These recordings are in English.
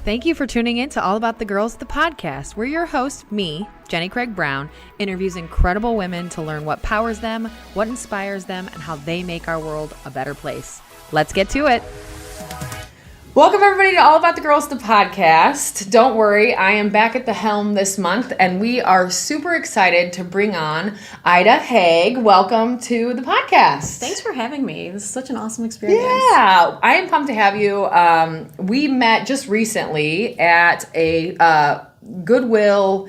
Thank you for tuning in to All About the Girls, the podcast. We're your host, me, Jenny Craig Brown, interviews incredible women to learn what powers them, what inspires them, and how they make our world a better place. Let's get to it. Welcome, everybody, to All About the Girls, the podcast. Don't worry, I am back at the helm this month, and we are super excited to bring on Aida Haigh. Welcome to the podcast. Thanks for having me. This is such an awesome experience. Yeah, I am pumped to have you. We met just recently at a Goodwill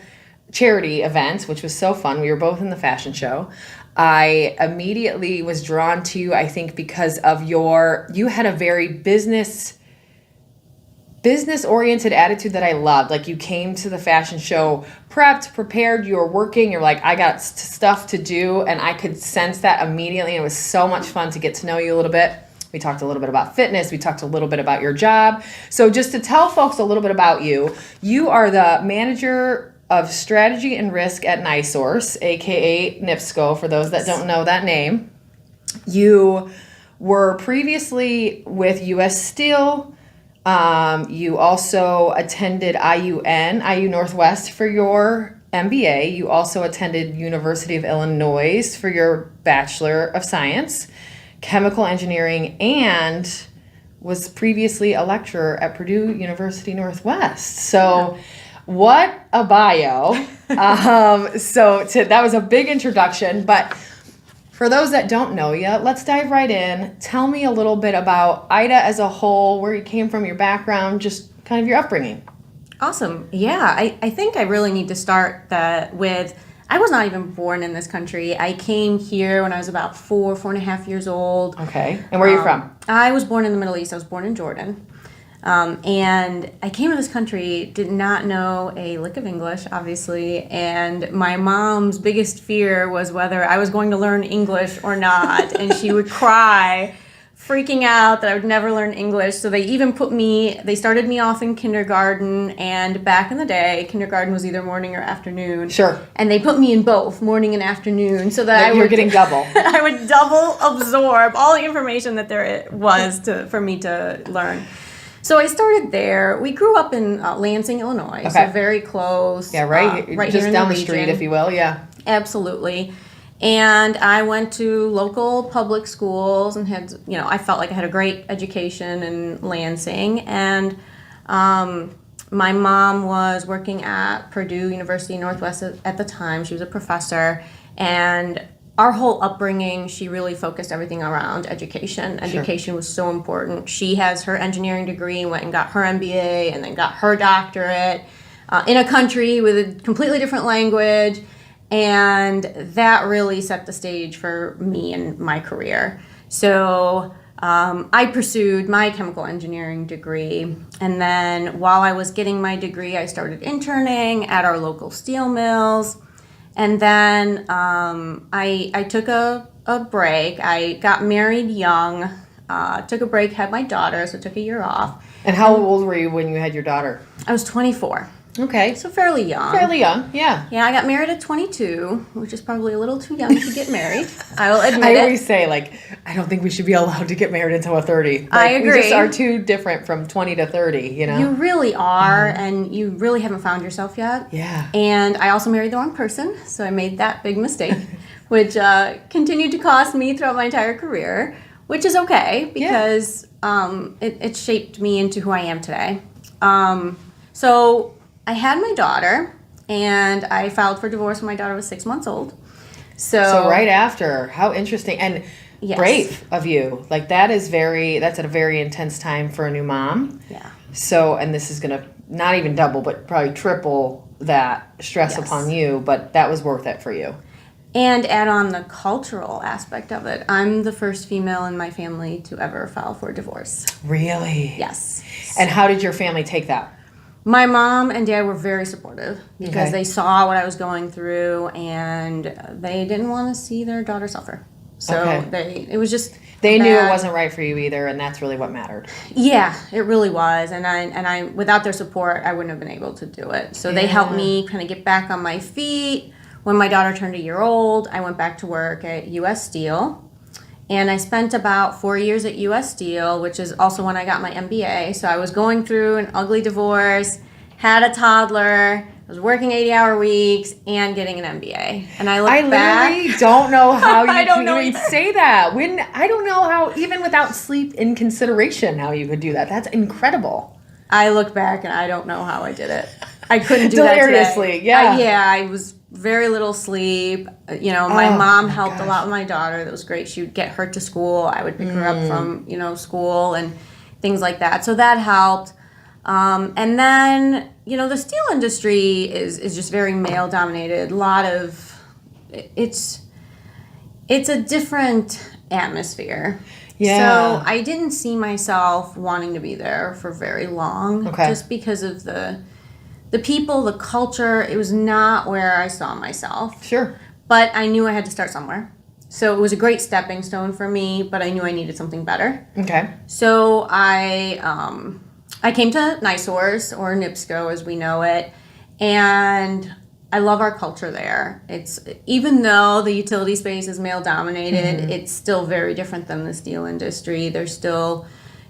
charity event, which was so fun. We were both in the fashion show. I immediately was drawn to you, I think, because of you had a very business-oriented attitude that I loved. Like, you came to the fashion show prepared, you were working, you're like, I got stuff to do, and I could sense that immediately. It was so much fun to get to know you a little bit. We talked a little bit about fitness. We talked a little bit about your job. So just to tell folks a little bit about you, you are the manager of strategy and risk at NiSource, aka NIPSCO, for those that don't know that name. You were previously with U.S. Steel. You also attended IU Northwest for your MBA. You also attended University of Illinois for your Bachelor of Science, Chemical Engineering, and was previously a lecturer at Purdue University Northwest. So what a bio. That was a big introduction, but for those that don't know you, let's dive right in. Tell me a little bit about Aida as a whole, where you came from, your background, just kind of your upbringing. Awesome. Yeah, I think I really need to start that with, I was not even born in this country. I came here when I was about 4.5 years old. Okay. And where are you from? I was born in the Middle East. I was born in Jordan. And I came to this country, did not know a lick of English, obviously, and my mom's biggest fear was whether I was going to learn English or not, and she would cry, freaking out that I would never learn English. So they started me off in kindergarten, and back in the day, kindergarten was either morning or afternoon. Sure. And they put me in both, morning and afternoon, so that You're getting double. I would double absorb all the information that there was for me to learn. So I started there. We grew up in Lansing, Illinois, so very close. Yeah, right right just here down in the street, if you will, yeah. Absolutely. And I went to local public schools and had, I felt like I had a great education in Lansing. And my mom was working at Purdue University Northwest at the time. She was a professor. And our whole upbringing, she really focused everything around education. Education was so important. She has her engineering degree and went and got her MBA and then got her doctorate in a country with a completely different language. And that really set the stage for me and my career. So I pursued my chemical engineering degree. And then while I was getting my degree, I started interning at our local steel mills. And then I took a break. I got married young, took a break, had my daughter, so took a year off. And how old were you when you had your daughter? I was 24. Okay. So fairly young. Fairly young, yeah. Yeah, I got married at 22, which is probably a little too young to get married. I will admit it. I always say, I don't think we should be allowed to get married until we're 30. I agree. We just are too different from 20 to 30, You really are, and you really haven't found yourself yet. Yeah. And I also married the wrong person, so I made that big mistake, which continued to cost me throughout my entire career, which is okay, because it shaped me into who I am today. So I had my daughter, and I filed for divorce when my daughter was 6 months old. So right after, how interesting and brave of you. That's at a very intense time for a new mom. Yeah. So, and this is going to not even double, but probably triple that stress upon you, but that was worth it for you. And add on the cultural aspect of it. I'm the first female in my family to ever file for divorce. Really? Yes. And how did your family take that? My mom and dad were very supportive because they saw what I was going through, and they didn't want to see their daughter suffer. So it was just they knew it wasn't right for you either, and that's really what mattered. Yeah, it really was, and I without their support, I wouldn't have been able to do it. So they helped me kind of get back on my feet. When my daughter turned a year old, I went back to work at U.S. Steel. And I spent about 4 years at US Steel, which is also when I got my MBA. So I was going through an ugly divorce, had a toddler, I was working 80-hour weeks, and getting an MBA. And I look back. I literally don't know how you I don't know can even either. say that. I don't know how, even without sleep in consideration, how you could do that. That's incredible. I look back and I don't know how I did it. I couldn't do that Hilariously, today. yeah. I was very little sleep. My mom helped a lot with my daughter. That was great. She would get her to school. I would pick her up from, school and things like that. So that helped. And then, the steel industry is just very male dominated. It's a different atmosphere. Yeah. So I didn't see myself wanting to be there for very long. Okay. Just because of the people, the culture. It was not where I saw myself. Sure. But I knew I had to start somewhere. So it was a great stepping stone for me, but I knew I needed something better. Okay. So I came to NiSource, or NIPSCO as we know it, and I love our culture there. It's, even though the utility space is male dominated, it's still very different than the steel industry. There's still,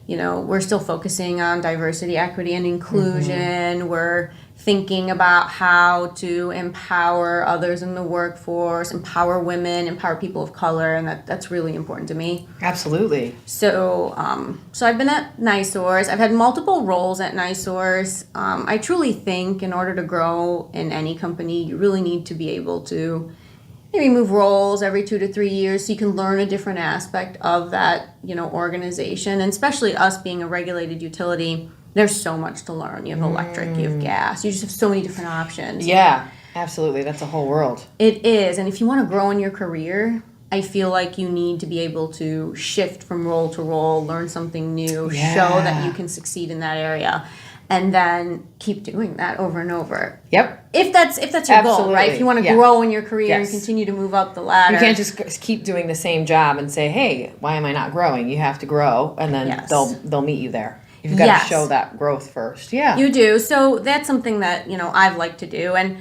we're still focusing on diversity, equity, and inclusion. We're thinking about how to empower others in the workforce, empower women, empower people of color, and that's really important to me. Absolutely. So I've been at NiSource. I've had multiple roles at NiSource. I truly think in order to grow in any company, you really need to be able to maybe move roles every 2 to 3 years so you can learn a different aspect of that, organization. And especially us being a regulated utility, there's so much to learn. You have electric, you have gas, you just have so many different options. Yeah, absolutely. That's a whole world. It is. And if you want to grow in your career, I feel like you need to be able to shift from role to role, learn something new, show that you can succeed in that area, and then keep doing that over and over. Yep. If that's your goal, right? If you want to grow in your career and continue to move up the ladder. You can't just keep doing the same job and say, hey, why am I not growing? You have to grow, and then they'll meet you there. You've got to show that growth first. Yeah. You do. So that's something that, I've liked to do. And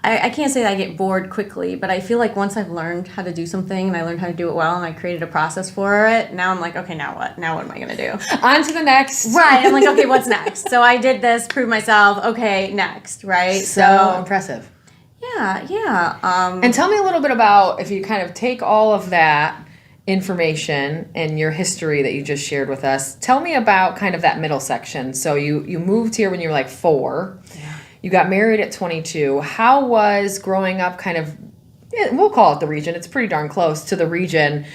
I can't say that I get bored quickly, but I feel like once I've learned how to do something and I learned how to do it well and I created a process for it, now I'm like, okay, now what? Now what am I going to do? On to the next. Right. I'm like, okay, what's next? So I did this, proved myself. Okay, next, right? So impressive. Yeah. And tell me a little bit about, if you kind of take all of that information and your history that you just shared with us, tell me about kind of that middle section. So you moved here when you were like 4. Yeah. You got married at 22. How was growing up kind of, we'll call it the region, it's pretty darn close to the region,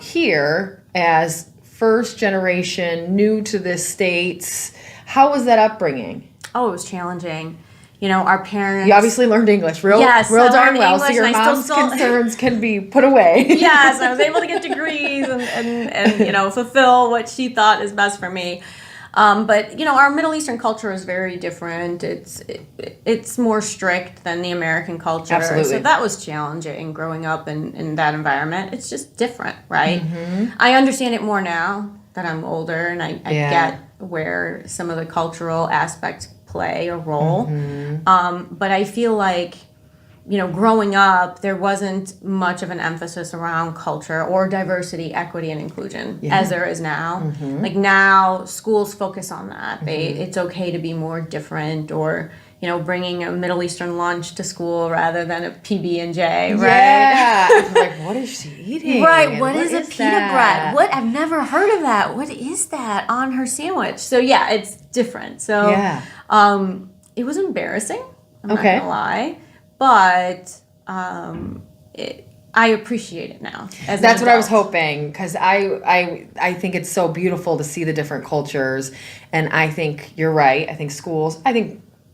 here as first generation, new to the States? How was that upbringing? Oh, it was challenging. Our parents... You obviously learned English real darn well, so your mom's concerns can be put away. Yes, I was able to get degrees and fulfill what she thought is best for me. But our Middle Eastern culture is very different. It's more strict than the American culture. Absolutely. So that was challenging growing up in that environment. It's just different, right? Mm-hmm. I understand it more now that I'm older, and I get where some of the cultural aspects play a role. Mm-hmm. But I feel like, growing up, there wasn't much of an emphasis around culture or diversity, equity, and inclusion as there is now. Mm-hmm. Like now, schools focus on that. It's okay to be more different, or bringing a Middle Eastern lunch to school rather than a PB&J, right? Yeah. Like, what is she eating? Right. What is a pita bread? What? I've never heard of that. What is that on her sandwich? So yeah, it's different. So it was embarrassing. I'm not gonna lie. But I appreciate it now. That's what I was hoping, because I think it's so beautiful to see the different cultures, and I think you're right. I think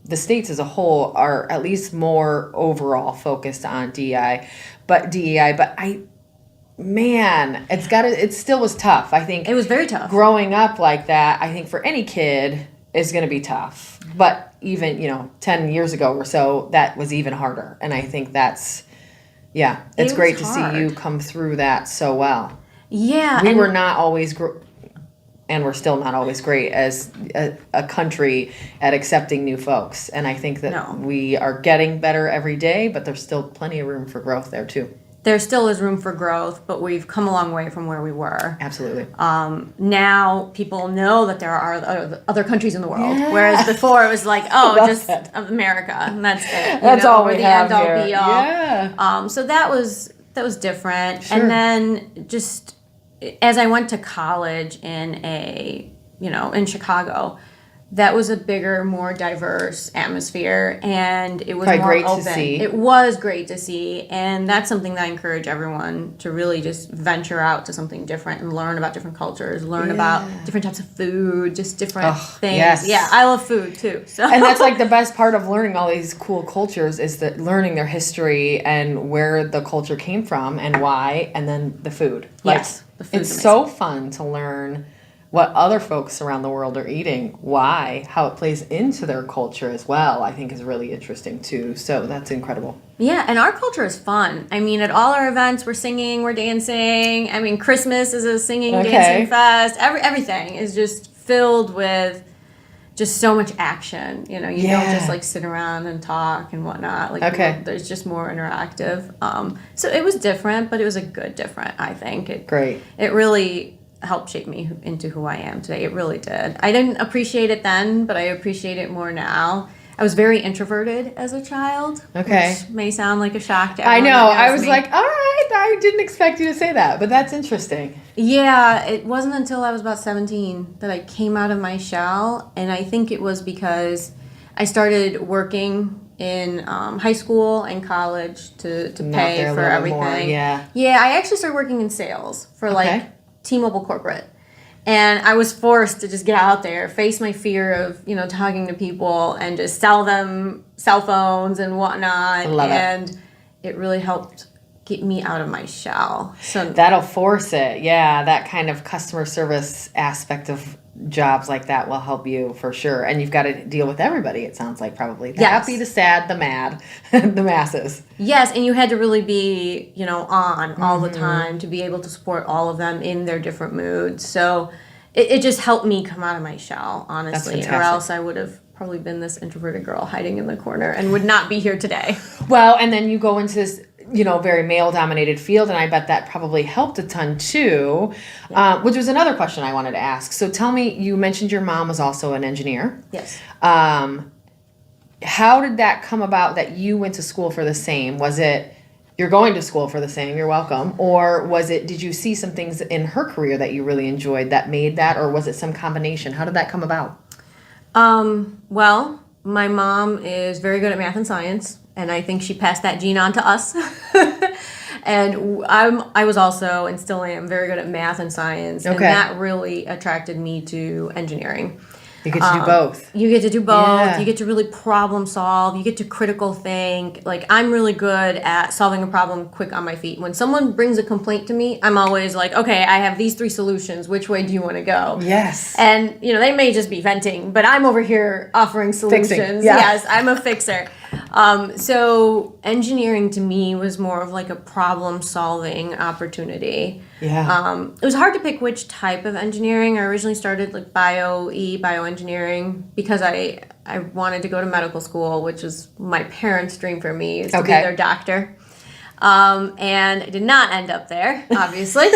the states as a whole are at least more overall focused on DEI, but it still was tough. I think it was very tough. Growing up like that, I think for any kid is going to be tough. But even, 10 years ago or so, that was even harder. And I think it's great to see you come through that so well. Yeah. We were not always, and we're still not always great as a country at accepting new folks. And I think that we are getting better every day, but there's still plenty of room for growth there too. there still is room for growth, but we've come a long way from where we were. Absolutely. Now people know that there are other countries in the world, Yeah. whereas before it was like, oh, Well just said. America, and that's it. That's all we we're the have end all here. be all. Yeah. So that was different. Sure. And then just as I went to college in Chicago, that was a bigger, more diverse atmosphere, and it was Probably more great to open. see. It was great to see, and that's something that I encourage everyone to really just venture out to something different and learn about different cultures, learn about different types of food, just different things. yes. Yeah, I love food too. So And that's like the best part of learning all these cool cultures is that learning their history and where the culture came from and why, and then the food. Yes, the food's it's amazing. so fun to learn what other folks around the world are eating, why, how it plays into their culture as well, I think is really interesting too. So that's incredible. Yeah, and our culture is fun. I mean, at all our events, we're singing, we're dancing. I mean, Christmas is a singing, dancing fest. Everything is just filled with just so much action. You don't just like sit around and talk and whatnot. Like, there's just more interactive. So it was different, but it was a good different, I think. Great. It really helped shape me into who I am today. It really did. I didn't appreciate it then, but I appreciate it more now. I was very introverted as a child. Okay. Which may sound like a shock to I everyone. know. that I knows was me. like, all right, I didn't expect you to say that, but that's interesting. Yeah, it wasn't until I was about 17 that I came out of my shell, and I think it was because I started working in high school and college to pay for everything. More, yeah. Yeah, I actually started working in sales for like T-Mobile corporate. And I was forced to just get out there, face my fear of, talking to people and just sell them cell phones and whatnot. And it really helped get me out of my shell. So that'll force it. Yeah, that kind of customer service aspect of jobs like that will help you for sure. And you've got to deal with everybody, it sounds like, probably. The happy, the sad, the mad, the masses. Yes, and you had to really be, on all the time to be able to support all of them in their different moods. So it just helped me come out of my shell, honestly, or else I would have probably been this introverted girl hiding in the corner and would not be here today. Well, and then you go into this, very male-dominated field, and I bet that probably helped a ton too, which was another question I wanted to ask. So tell me, you mentioned your mom was also an engineer. Yes. How did that come about that you went to school for the same? Was it you're going to school for the same, you're welcome, or did you see some things in her career that you really enjoyed that made that, or was it some combination? How did that come about? Well, my mom is very good at math and science, and I think she passed that gene on to us. And I was also, and still am, very good at math and science, and that really attracted me to engineering. You get to do both. You get to do both. Yeah. You get to really problem solve. You get to critical think. Like, I'm really good at solving a problem quick on my feet. When someone brings a complaint to me, I'm always like, okay, I have these 3 solutions. Which way do you want to go? Yes. And, they may just be venting, but I'm over here offering solutions. Fixing. Yeah. Yes, I'm a fixer. So engineering to me was more of like a problem-solving opportunity. Yeah. It was hard to pick which type of engineering. I originally started like bioengineering, because I wanted to go to medical school, which was my parents' dream for me, is to be their doctor. And I did not end up there, obviously.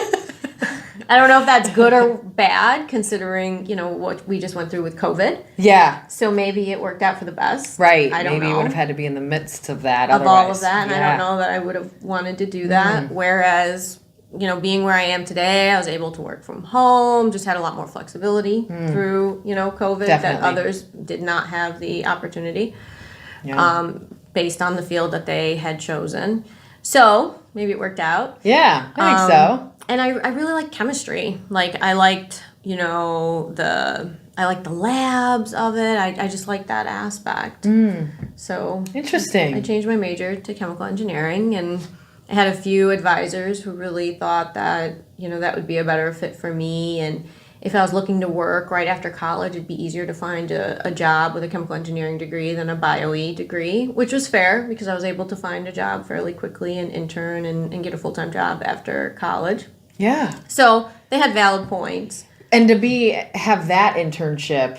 I don't know if that's good or bad, considering, what we just went through with COVID. Yeah. So maybe it worked out for the best. Right. I don't know. Maybe you would have had to be in the midst of that. Of otherwise. all of that, and I don't know that I would have wanted to do that. Whereas, being where I am today, I was able to work from home, just had a lot more flexibility through, COVID. Definitely. That others did not have the opportunity, based on the field that they had chosen. So maybe it worked out. Yeah, I think so. And I really liked chemistry. Like, I liked, the labs of it. I just liked that aspect. So Interesting. I changed my major to chemical engineering, and I had a few advisors who really thought that, that would be a better fit for me. And if I was looking to work right after college, it'd be easier to find a job with a chemical engineering degree than a bio-E degree, which was fair because I was able to find a job fairly quickly and intern and get a full-time job after college. Yeah. So they had valid points. And to have that internship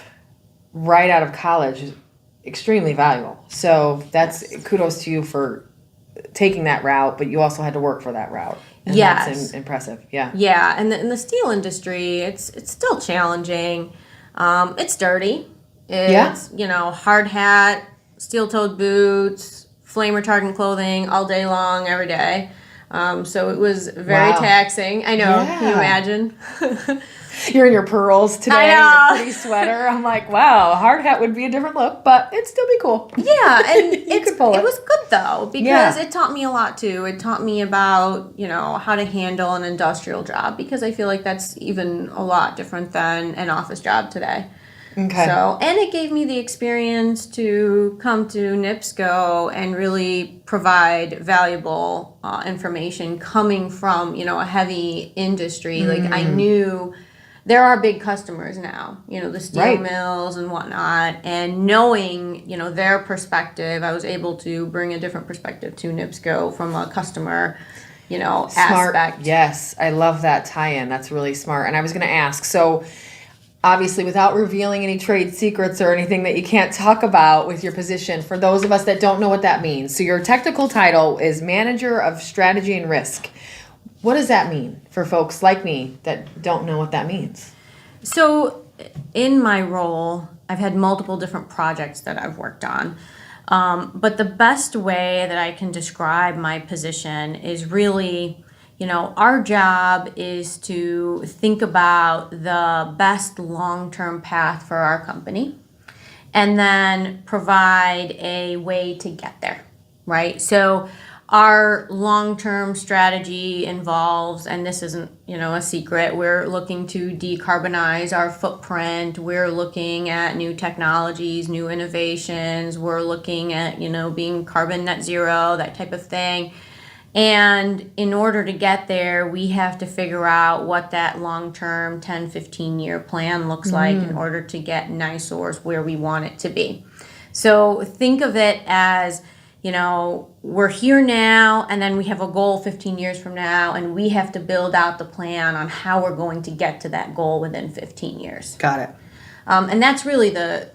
right out of college is extremely valuable. So that's kudos to you for taking that route, but you also had to work for that route. And Yes. That's impressive. Yeah. Yeah, and in the steel industry, it's still challenging. It's dirty. It's, hard hat, steel-toed boots, flame retardant clothing all day long, every day. So it was very taxing. I know. Yeah. Can you imagine? You're in your pearls today, I know. your pretty sweater. I'm like, wow, hard hat would be a different look, but it'd still be cool. Yeah, and could pull it. it was good though, because it taught me a lot too. It taught me about, how to handle an industrial job, because I feel like that's even a lot different than an office job today. Okay. So, and it gave me the experience to come to NIPSCO and really provide valuable information coming from, a heavy industry. Like, I knew there are big customers now, the steel mills and whatnot, and knowing, their perspective, I was able to bring a different perspective to NIPSCO from a customer, Smart. aspect. Yes, I love that tie-in. That's really smart. And I was going to ask, so obviously without revealing any trade secrets or anything that you can't talk about with your position, for those of us that don't know what that means, so your technical title is Manager of Strategy and Risk. What does that mean for folks like me that don't know what that means? So in my role, I've had multiple different projects that I've worked on. But the best way that I can describe my position is really, our job is to think about the best long-term path for our company and then provide a way to get there, right? So our long-term strategy involves, and this isn't, a secret, we're looking to decarbonize our footprint. We're looking at new technologies, new innovations. We're looking at, being carbon net zero, that type of thing. And in order to get there, we have to figure out what that long-term 10, 15-year plan looks like in order to get NiSource where we want it to be. So think of it as, we're here now, and then we have a goal 15 years from now, and we have to build out the plan on how we're going to get to that goal within 15 years. Got it. And that's really the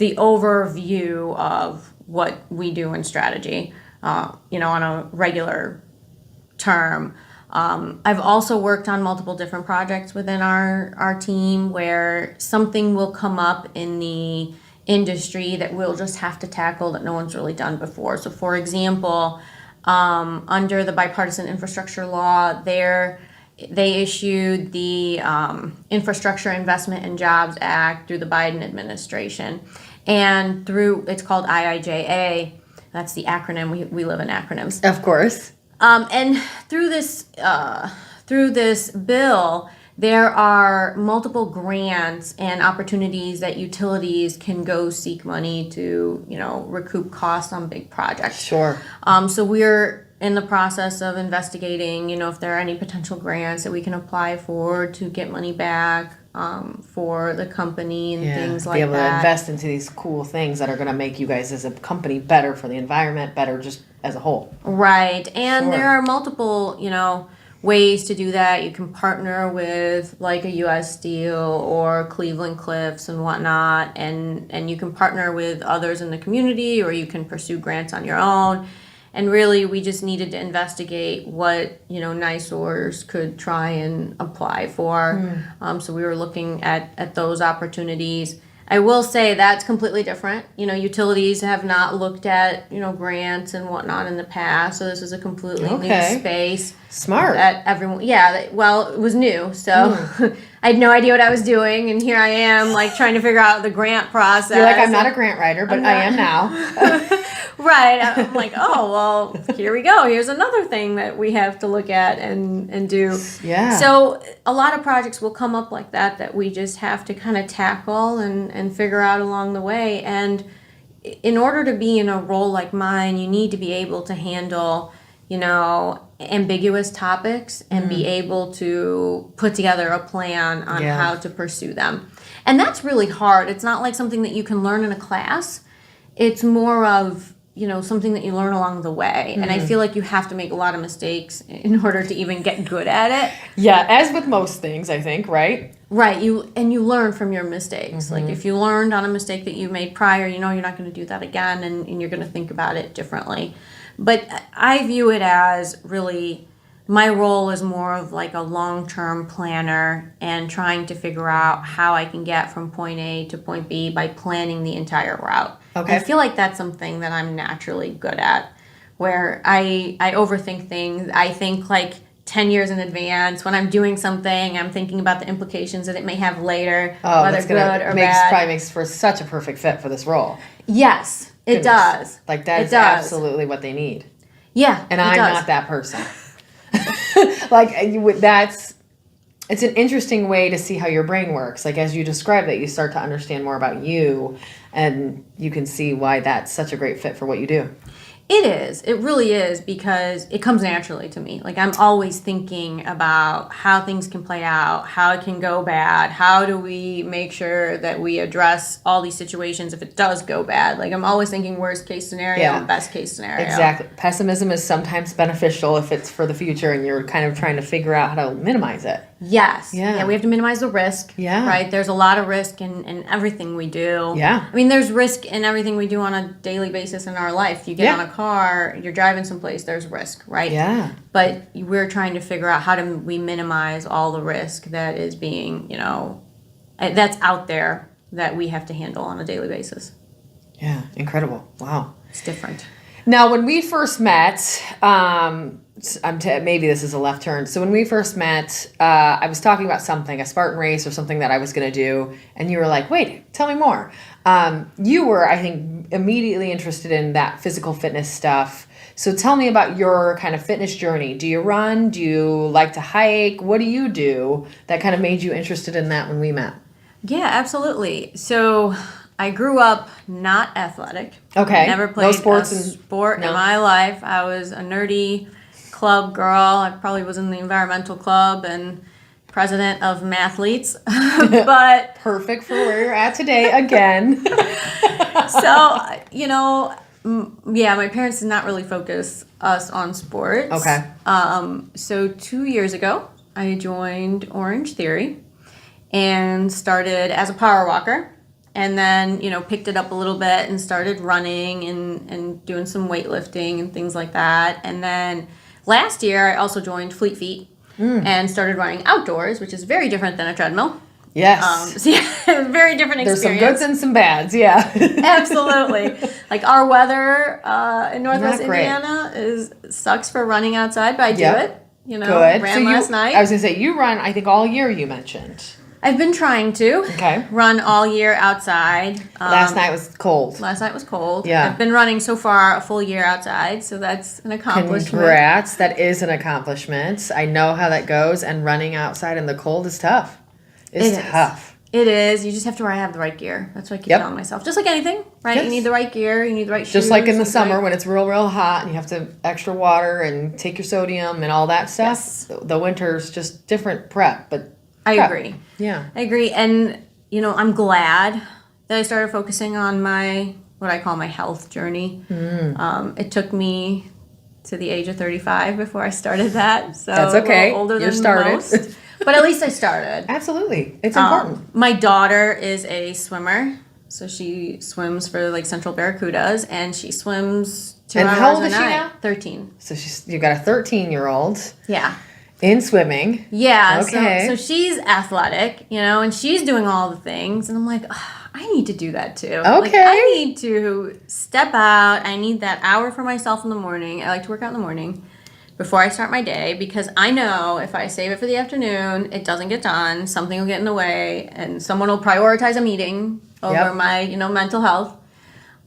overview of what we do in strategy, on a regular term. I've also worked on multiple different projects within our team where something will come up in the industry that we'll just have to tackle that no one's really done before. So for example, under the bipartisan infrastructure law, they issued the Infrastructure Investment and Jobs Act through the Biden administration. And it's called IIJA, that's the acronym, we live in acronyms. Of course. And through this bill, there are multiple grants and opportunities that utilities can go seek money to, recoup costs on big projects. Sure. So we're in the process of investigating, if there are any potential grants that we can apply for to get money back for the company and things like that. Be able to invest into these cool things that are going to make you guys as a company better for the environment, better just as a whole. Right. And Sure. there are multiple, ways to do that. You can partner with like a U.S. Steel or Cleveland Cliffs and whatnot, and you can partner with others in the community, or you can pursue grants on your own. And really, we just needed to investigate what, NiSource could try and apply for. So we were looking at those opportunities. I will say that's completely different. Utilities have not looked at, grants and whatnot in the past. So this is a completely new space. Smart. That everyone, it was new. So I had no idea what I was doing. And here I am, like, trying to figure out the grant process. You're like, I'm not a grant writer, but I am now. Right. I'm like, oh, well, here we go. Here's another thing that we have to look at and do. Yeah. So a lot of projects will come up like that we just have to kind of tackle and figure out along the way. And in order to be in a role like mine, you need to be able to handle, ambiguous topics and be able to put together a plan on how to pursue them. And that's really hard. It's not like something that you can learn in a class. It's more of, something that you learn along the way. And I feel like you have to make a lot of mistakes in order to even get good at it. Yeah, as with most things, I think, right? Right. You learn from your mistakes. Like if you learned on a mistake that you made prior, you're not going to do that again, and you're going to think about it differently. But I view it as really, my role is more of like a long-term planner and trying to figure out how I can get from point A to point B by planning the entire route. Okay. And I feel like that's something that I'm naturally good at, where I overthink things. I think like 10 years in advance. When I'm doing something, I'm thinking about the implications that it may have later, whether good or bad. Probably makes for such a perfect fit for this role. Yes, it does. Like that is absolutely what they need. Yeah, and I'm not that person. It's an interesting way to see how your brain works. Like as you describe that, you start to understand more about you, and you can see why that's such a great fit for what you do. It is. It really is, because it comes naturally to me. Like I'm always thinking about how things can play out, how it can go bad, how do we make sure that we address all these situations if it does go bad. Like I'm always thinking worst case scenario and best case scenario. Exactly. Pessimism is sometimes beneficial if it's for the future and you're kind of trying to figure out how to minimize it. Yes. Yeah, we have to minimize the risk. Yeah. Right? There's a lot of risk in everything we do. Yeah. I mean, there's risk in everything we do on a daily basis in our life. You get on a car, you're driving someplace, there's risk, right? Yeah. But we're trying to figure out how do we minimize all the risk that is being, that's out there that we have to handle on a daily basis. Yeah. Incredible. Wow. It's different. Now, when we first met, maybe this is a left turn. So when we first met, I was talking about something, a Spartan race or something that I was going to do. And you were like, wait, tell me more. You were, I think, immediately interested in that physical fitness stuff. So tell me about your kind of fitness journey. Do you run? Do you like to hike? What do you do that kind of made you interested in that when we met? Yeah, absolutely. So I grew up not athletic. Okay. Never played no sports a sport in my life. I was a nerdy club girl. I probably was in the environmental club and president of Mathletes. But perfect for where you're at today again. So, my parents did not really focus us on sports. Okay. So 2 years ago, I joined Orange Theory and started as a power walker. And then, picked it up a little bit and started running and doing some weightlifting and things like that. And then last year, I also joined Fleet Feet and started running outdoors, which is very different than a treadmill. Yes. Very different experience. There's some goods and some bads, yeah. Absolutely. Like our weather in Northwest Indiana sucks for running outside, but I do it. Good. Ran last night. I was going to say, you run, I think, all year, you mentioned. I've been trying to run all year outside. Last night was cold. Yeah. I've been running so far a full year outside, so that's an accomplishment. Congrats. That is an accomplishment. I know how that goes, and running outside in the cold is tough. It's tough. It is. You just have to have the right gear. That's what I keep telling myself. Just like anything, right? Yes. You need the right gear. You need the right shoes. Just like in the summer when it's real, real hot and you have to extra water and take your sodium and all that stuff. Yes. The winter's just different prep, but I agree. Yeah. I agree. And, I'm glad that I started focusing on what I call my health journey. It took me to the age of 35 before I started that. So that's okay. A little older You're than started. most. But at least I started. Absolutely. It's important. My daughter is a swimmer. So she swims for Central Barracudas, and she swims 2 hours a night. And how old is she now? 13. So you got a 13-year-old. Yeah. In swimming. Yeah. Okay. So she's athletic, and she's doing all the things. And I'm like, I need to do that too. Okay. I need to step out. I need that hour for myself in the morning. I like to work out in the morning before I start my day, because I know if I save it for the afternoon, it doesn't get done. Something will get in the way, and someone will prioritize a meeting over my, mental health.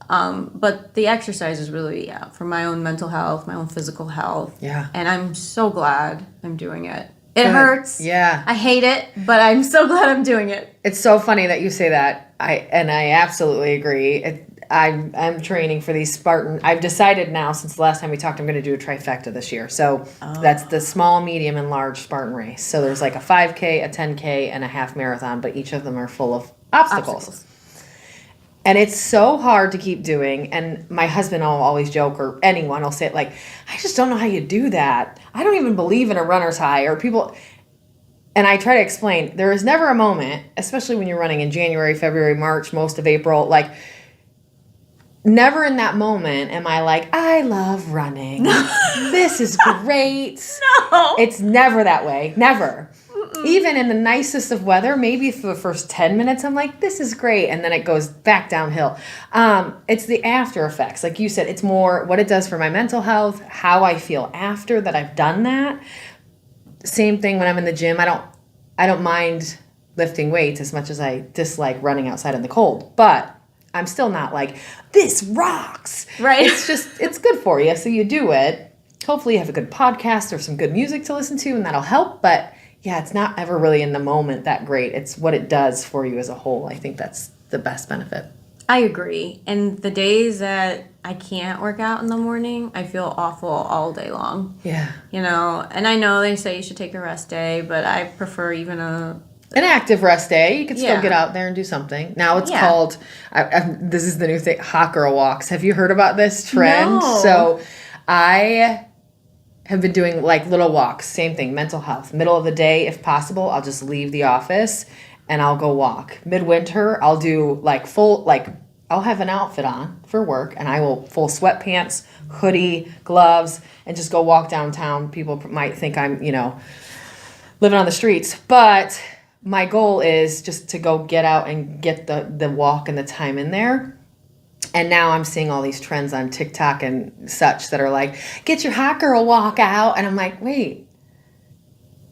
But the exercise is really, for my own mental health, my own physical health. Yeah. And I'm so glad I'm doing it. It hurts. Yeah. I hate it, but I'm so glad I'm doing it. It's so funny that you say that. I absolutely agree. I'm training for these Spartan. I've decided now, since the last time we talked, I'm going to do a trifecta this year. So that's the small, medium, and large Spartan race. So there's a 5K, a 10K, and a half marathon, but each of them are full of obstacles. And it's so hard to keep doing. And my husband will always joke, or anyone will say it I just don't know how you do that. I don't even believe in a runner's high, or people. And I try to explain, there is never a moment, especially when you're running in January, February, March, most of April, never in that moment am I like, I love running. This is great. No. It's never that way. Never. Even in the nicest of weather, maybe for the first 10 minutes, I'm like, this is great. And then it goes back downhill. It's the after effects. Like you said, it's more what it does for my mental health, how I feel after that I've done that. Same thing when I'm in the gym. I don't mind lifting weights as much as I dislike running outside in the cold. But I'm still not like, this rocks. Right. It's just, it's good for you. So you do it. Hopefully you have a good podcast or some good music to listen to, and that'll help. But yeah, it's not ever really in the moment that great. It's what it does for you as a whole. I think that's the best benefit. I agree. And the days that I can't work out in the morning, I feel awful all day long. Yeah. You know, and I know they say you should take a rest day, but I prefer even an active rest day. You can still Yeah. get out there and do something. Now it's Yeah. called, this is the new thing, hot girl walks. Have you heard about this trend? No. So I have been doing like little walks. Same thing, mental health. Middle of the day, if possible, I'll just leave the office and I'll go walk. Midwinter, I'll do like I'll have an outfit on for work and I will full sweatpants, hoodie, gloves, and just go walk downtown. People might think I'm, living on the streets, but my goal is just to go get out and get the walk and the time in there. And now I'm seeing all these trends on TikTok and such that are like, get your hot girl walk out. And I'm like, wait,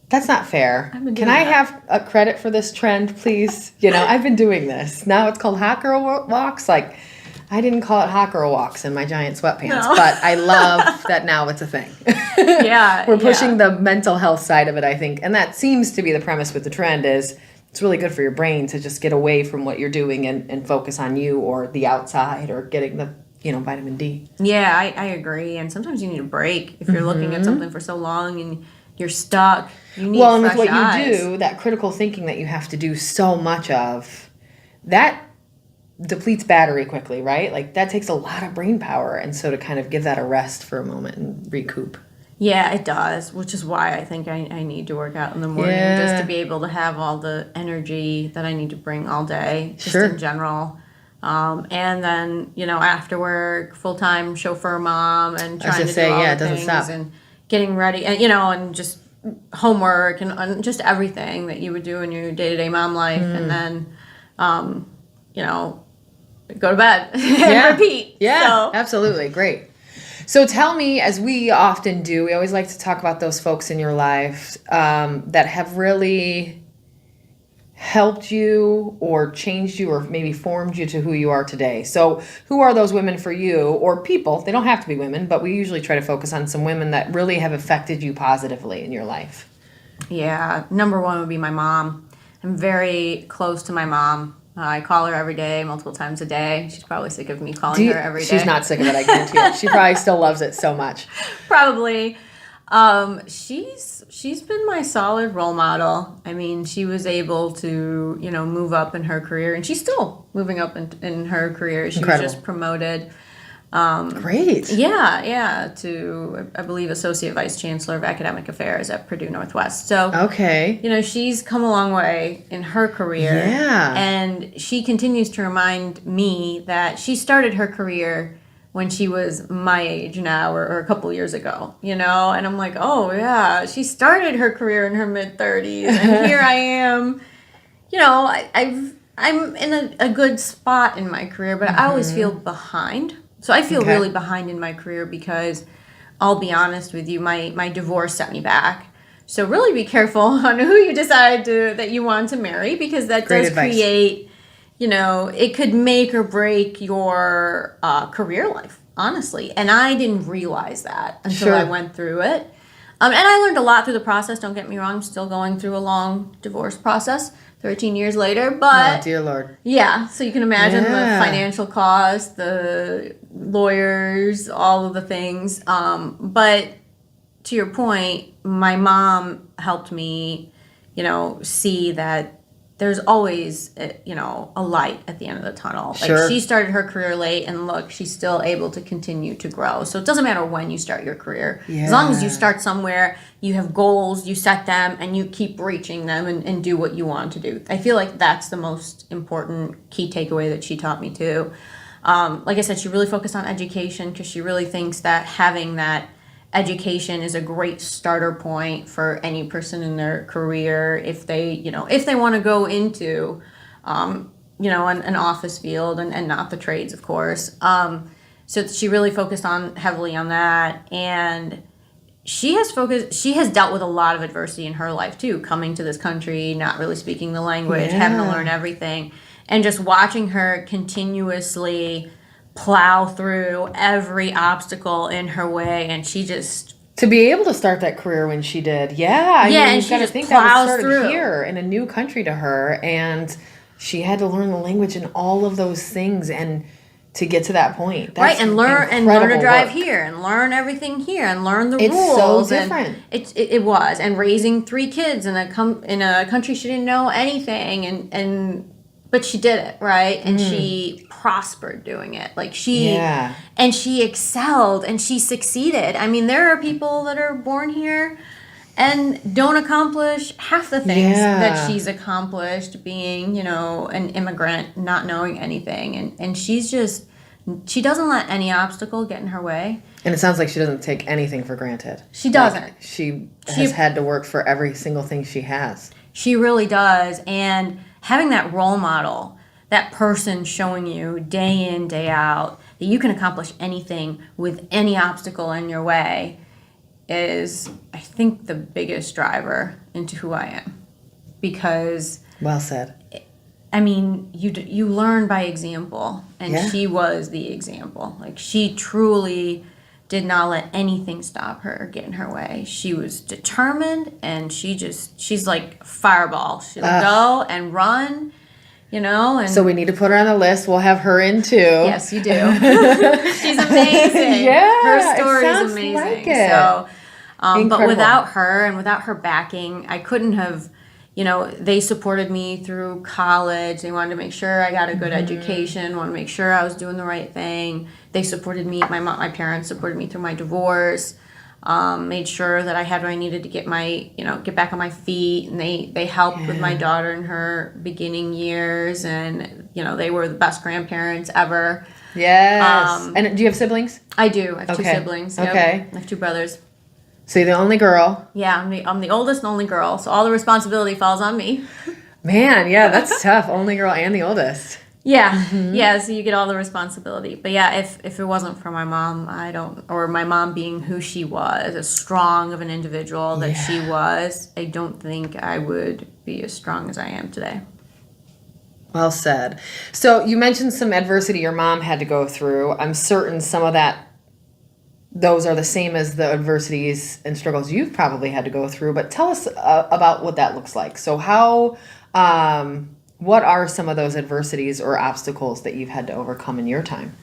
that's not fair. Can I have a credit for this trend, please? I've been doing this. Now it's called hot girl walks. Like, I didn't call it hot girl walks in my giant sweatpants, but I love that now it's a thing. Yeah. We're pushing the mental health side of it, I think. And that seems to be the premise with the trend is it's really good for your brain to just get away from what you're doing and focus on you or the outside or getting the, vitamin D. Yeah, I agree. And sometimes you need a break if you're looking at something for so long and you're stuck. You need and fresh with what eyes. you do, that critical thinking that you have to do so much of, that depletes battery quickly, right? Like that takes a lot of brain power. And so to kind of give that a rest for a moment and recoup. Yeah, it does, which is why I think I need to work out in the morning just to be able to have all the energy that I need to bring all day, just in general. And then, after work, full-time chauffeur mom and trying to do all the things and getting ready, and, and just homework and just everything that you would do in your day-to-day mom life. And then, go to bed and repeat. Yeah, so. Absolutely. Great. So tell me, as we often do, we always like to talk about those folks in your life that have really helped you or changed you or maybe formed you to who you are today. So who are those women for you or people? They don't have to be women, but we usually try to focus on some women that really have affected you positively in your life. Yeah, number one would be my mom. I'm very close to my mom. I call her every day, multiple times a day. She's probably sick of me calling her every day. She's not sick of it, I guarantee you. She probably still loves it so much. Probably. She's been my solid role model. I mean, she was able to, move up in her career, and she's still moving up in her career. She was just promoted. Great. Yeah, to, I believe, Associate Vice Chancellor of Academic Affairs at Purdue Northwest. So, okay. She's come a long way in her career. Yeah. And she continues to remind me that she started her career when she was my age now or a couple years ago, and I'm like, oh, yeah, she started her career in her mid-30s, and here I am, I'm in a good spot in my career, but I always feel behind. So I feel really behind in my career because I'll be honest with you, my divorce set me back. So really be careful on who you decide that you want to marry, because that does create, it could make or break your career life, honestly. And I didn't realize that until I went through it. And I learned a lot through the process. Don't get me wrong. I'm still going through a long divorce process 13 years later. But, oh, dear Lord. Yeah. So you can imagine the financial cost, the lawyers, all of the things. But to your point, my mom helped me, see that there's always, a light at the end of the tunnel. Like she started her career late, and look, she's still able to continue to grow. So it doesn't matter when you start your career. Yeah. As long as you start somewhere, you have goals, you set them, and you keep reaching them and do what you want to do. I feel like that's the most important key takeaway that she taught me too. like I said, she really focused on education because she really thinks that having that education is a great starter point for any person in their career if they want to go into an office field and not the trades, of course. So she really focused on heavily on that, and she has dealt with a lot of adversity in her life too, coming to this country, not really speaking the language, having to learn everything, and just watching her continuously plow through every obstacle in her way, and she just to be able to start that career when she did. I mean, and you've she got to just think that was plows started through here in a new country to her, and she had to learn the language and all of those things and to get to that point. That's and learn to drive work. here and learn everything here and learn the rules. It's so different. And it was, and raising 3 kids in a country she didn't know anything, but she did it, right? And she prospered doing it. Like and she excelled and she succeeded. I mean, there are people that are born here and don't accomplish half the things that she's accomplished, being, an immigrant, not knowing anything. And she doesn't let any obstacle get in her way. And it sounds like she doesn't take anything for granted. She doesn't. Like, she has had to work for every single thing she has. She really does. And having that role model, that person showing you day in, day out, that you can accomplish anything with any obstacle in your way is, I think, the biggest driver into who I am. Because... Well said. I mean, you learn by example, and she was the example. Like, she truly did not let anything stop her or get in her way. She was determined, and she's like fireball. She'll go and run, And so we need to put her on the list. We'll have her in too. Yes, you do. She's amazing. Her story is amazing. Like it. So, but without her and without her backing, I couldn't have. They supported me through college. They wanted to make sure I got a good education, wanted to make sure I was doing the right thing. They supported me. My parents supported me through my divorce, made sure that I had what I needed to get get back on my feet. And they helped with my daughter in her beginning years. And, they were the best grandparents ever. Yes. And do you have siblings? I do. I have 2 siblings. Yep. Okay. I have 2 brothers. So you're the only girl. Yeah, I'm the oldest and only girl, so all the responsibility falls on me. Man, that's tough. Only girl and the oldest. Yeah, so you get all the responsibility. But yeah, if it wasn't for my mom, or my mom being who she was, as strong of an individual that she was, I don't think I would be as strong as I am today. Well said. So you mentioned some adversity your mom had to go through. I'm certain some of those are the same as the adversities and struggles you've probably had to go through, but tell us about what that looks like. So what are some of those adversities or obstacles that you've had to overcome in your time?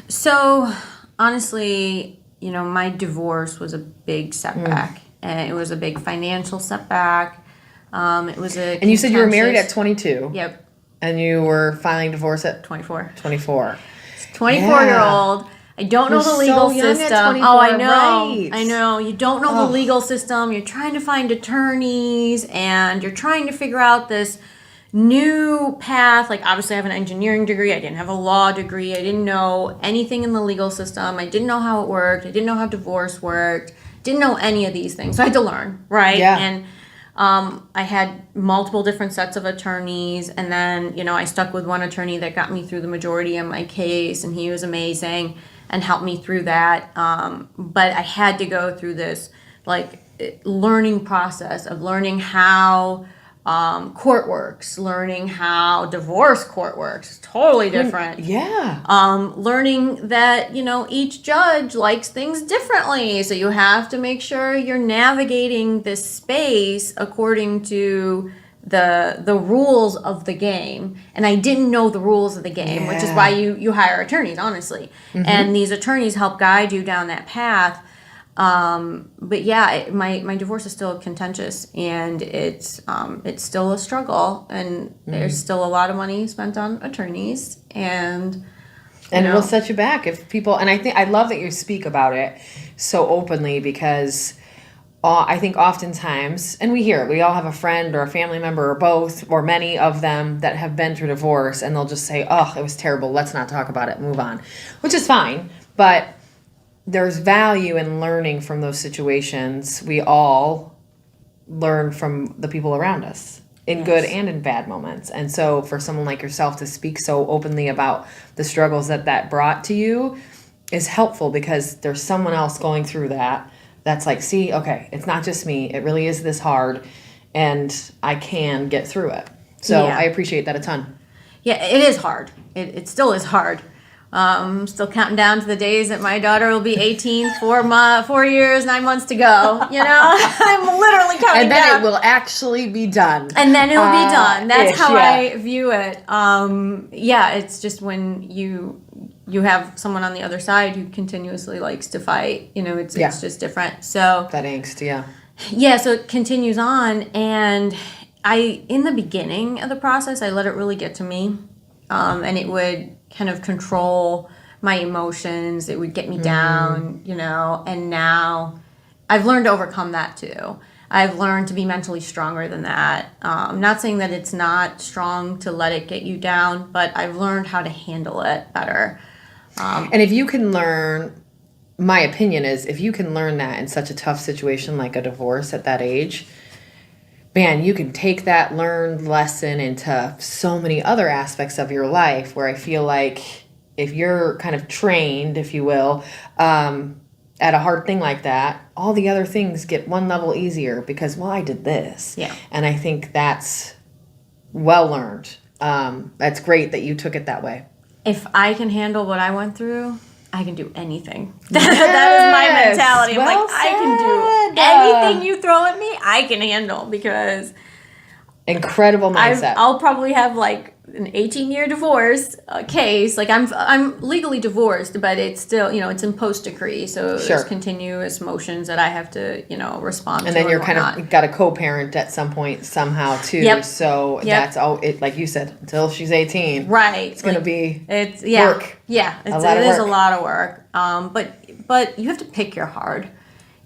So honestly, my divorce was a big setback, and it was a big financial setback. It was And you said you were married at 22. Yep. And you were filing divorce at 24. 24. 24-year-old. I don't know the legal system. I know. Right. I know. You don't know the legal system. You're trying to find attorneys, and you're trying to figure out this new path. Like, obviously, I have an engineering degree. I didn't have a law degree. I didn't know anything in the legal system. I didn't know how it worked. I didn't know how divorce worked. Didn't know any of these things. So I had to learn, right? Yeah. And I had multiple different sets of attorneys, and then, I stuck with one attorney that got me through the majority of my case, and he was amazing and helped me through that. But I had to go through this, learning process of learning how court works, learning how divorce court works. It's totally different. Yeah. Learning that, each judge likes things differently. So you have to make sure you're navigating this space according to the rules of the game. And I didn't know the rules of the game, which is why you hire attorneys, honestly. And these attorneys help guide you down that path. But yeah, my divorce is still contentious, and it's still a struggle, and there's still a lot of money spent on attorneys, and it will set you back if people. And I love that you speak about it so openly, because I think oftentimes, and we hear it, we all have a friend or a family member or both or many of them that have been through divorce, and they'll just say, oh, it was terrible. Let's not talk about it. Move on, which is fine. But there's value in learning from those situations. We all learn from the people around us in good and in bad moments. And so for someone like yourself to speak so openly about the struggles that brought to you is helpful, because there's someone else going through that. That's like, see, okay, it's not just me. It really is this hard, and I can get through it. So I appreciate that a ton. Yeah, it is hard. It still is hard. Still counting down to the days that my daughter will be 18, 4 years, 9 months to go. You know, I'm literally counting And then down. it will actually be done. And then it'll be done. That's how yeah. I view it. It's just when you have someone on the other side who continuously likes to fight, you know, it's just different. So That angst, so it continues on, and in the beginning of the process, I let it really get to me, and it would kind of control my emotions. It would get me down, you know, and now I've learned to overcome that too. I've learned to be mentally stronger than that. I'm not saying that it's not strong to let it get you down, but I've learned how to handle it better. And if you can learn, my opinion is, if you can learn that in such a tough situation like a divorce at that age, man, you can take that learned lesson into so many other aspects of your life, where I feel like if you're kind of trained, if you will, at a hard thing like that, all the other things get one level easier because, well, I did this. Yeah. And I think that's well learned. That's great that you took it that way. If I can handle what I went through, I can do anything. That is my mentality. I'm Well like, I can said. do anything you throw at me, I can handle, because Incredible mindset. I'll probably have like an 18-year divorce case. Like I'm legally divorced, but it's still, you know, it's in post decree, so there's continuous motions that I have to, you know, respond to. And then you're whatnot. kind of got a co-parent at some point somehow too. Yep. So that's all it, like you said, until she's 18. Right. It's gonna be work. Yeah. It is a lot of work. But you have to pick your hard.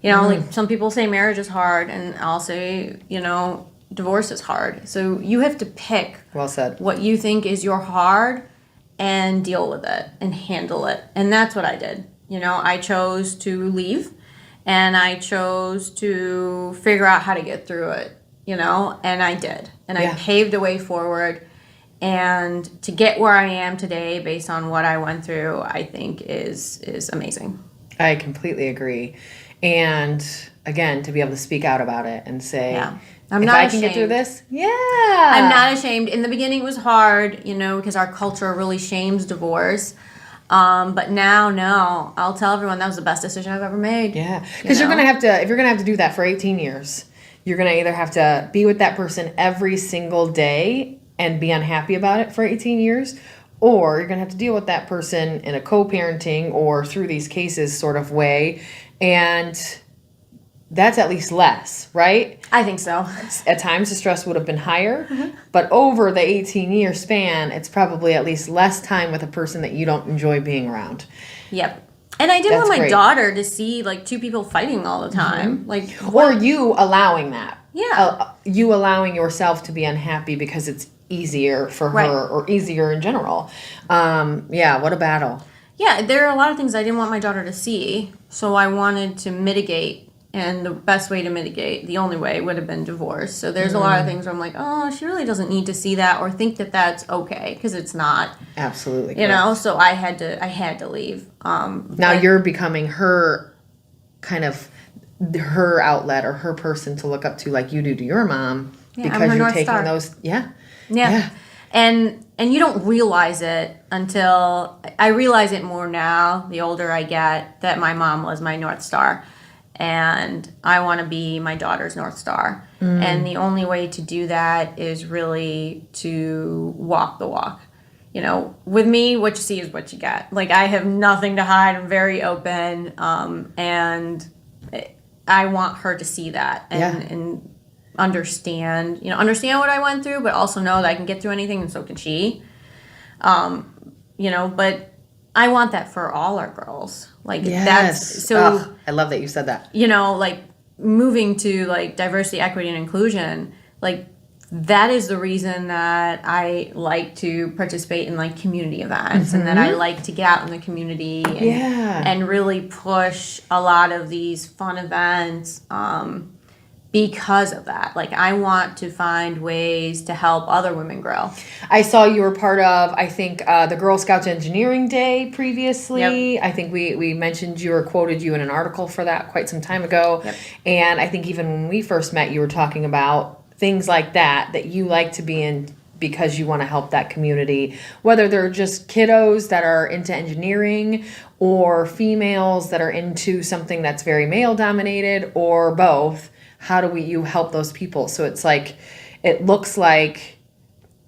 You know, like some people say marriage is hard, and I'll say, you know, divorce is hard. So you have to pick Well said. what you think is your hard and deal with it and handle it. And that's what I did. You know, I chose to leave, and I chose to figure out how to get through it, you know, and I did. And I paved a way forward. And to get where I am today based on what I went through, I think is amazing. I completely agree. And again, to be able to speak out about it and say, I'm if not I ashamed. can get through this, I'm not ashamed. In the beginning, it was hard, you know, because our culture really shames divorce. But now, no, I'll tell everyone that was the best decision I've ever made. Yeah, because you're gonna have to. If you're gonna have to do that for 18 years, you're gonna either have to be with that person every single day and be unhappy about it for 18 years, or you're gonna have to deal with that person in a co-parenting or through these cases sort of way, and that's at least less, right? I think so. At times the stress would have been higher, but over the 18-year span, it's probably at least less time with a person that you don't enjoy being around. Yep. And I didn't want my great. daughter to see like two people fighting all the time. Like, Or you allowing that. Yeah. You allowing yourself to be unhappy because it's easier for her or easier in general. What a battle. Yeah, there are a lot of things I didn't want my daughter to see, so I wanted to mitigate. And the best way to mitigate, the only way, would have been divorce. So there's a lot of things where I'm like, oh, she really doesn't need to see that or think that that's okay, because it's not. Absolutely. You know, so I had to leave. Now you're becoming her kind of her outlet or her person to look up to, like you do to your mom, because you're taking Star. Those. Yeah. And you don't realize it until I realize it more now, the older I get, that my mom was my North Star. And I want to be my daughter's North Star. And the only way to do that is really to walk the walk. You know, with me, what you see is what you get. Like, I have nothing to hide. I'm very open. And I want her to see that and understand what I went through, but also know that I can get through anything, and so can she. You know, but I want that for all our girls. Like, that's so. I love that you said that. You know, like, moving to like diversity, equity, and inclusion, like that is the reason that I like to participate in like community events and that I like to get out in the community and really push a lot of these fun events because of that. Like I want to find ways to help other women grow. I saw you were part of, I think, the Girl Scouts Engineering Day previously. Yep. I think we mentioned you or quoted you in an article for that quite some time ago. Yep. And I think even when we first met, you were talking about things like that you like to be in because you want to help that community, whether they're just kiddos that are into engineering or females that are into something that's very male dominated or both. How do you help those people? So it's like, it looks like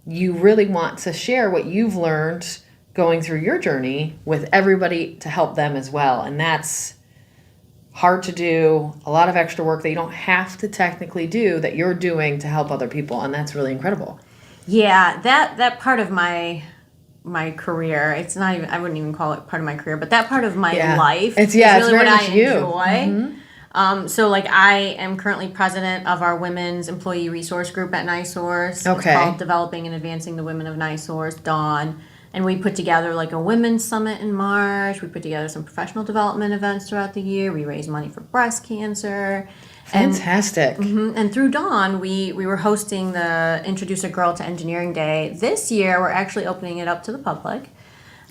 you really want to share what you've learned going through your journey with everybody to help them as well. And that's hard to do, a lot of extra work that you don't have to technically do that you're doing to help other people. And that's really incredible. Yeah, that part of my career, it's not even, I wouldn't even call it part of my career, but that part of my life is really what I enjoy. So like I am currently president of our women's employee resource group at NiSource. Okay. It's called Developing and Advancing the Women of NiSource, Dawn. And we put together like a women's summit in March. We put together some professional development events throughout the year. We raise money for breast cancer. Fantastic. And through Dawn, we were hosting the Introduce a Girl to Engineering Day. This year, we're actually opening it up to the public.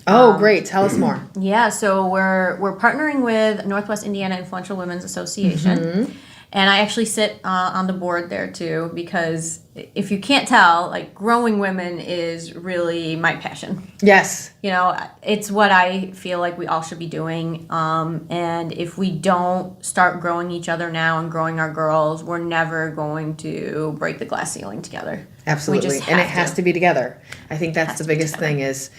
Oh, great. Tell us more. Yeah, so we're partnering with Northwest Indiana Influential Women's Association. And I actually sit on the board there too, because if you can't tell, like growing women is really my passion. Yes. You know, it's what I feel like we all should be doing. And if we don't start growing each other now and growing our girls, we're never going to break the glass ceiling together. Absolutely. And it has to be together. I think that's the biggest thing is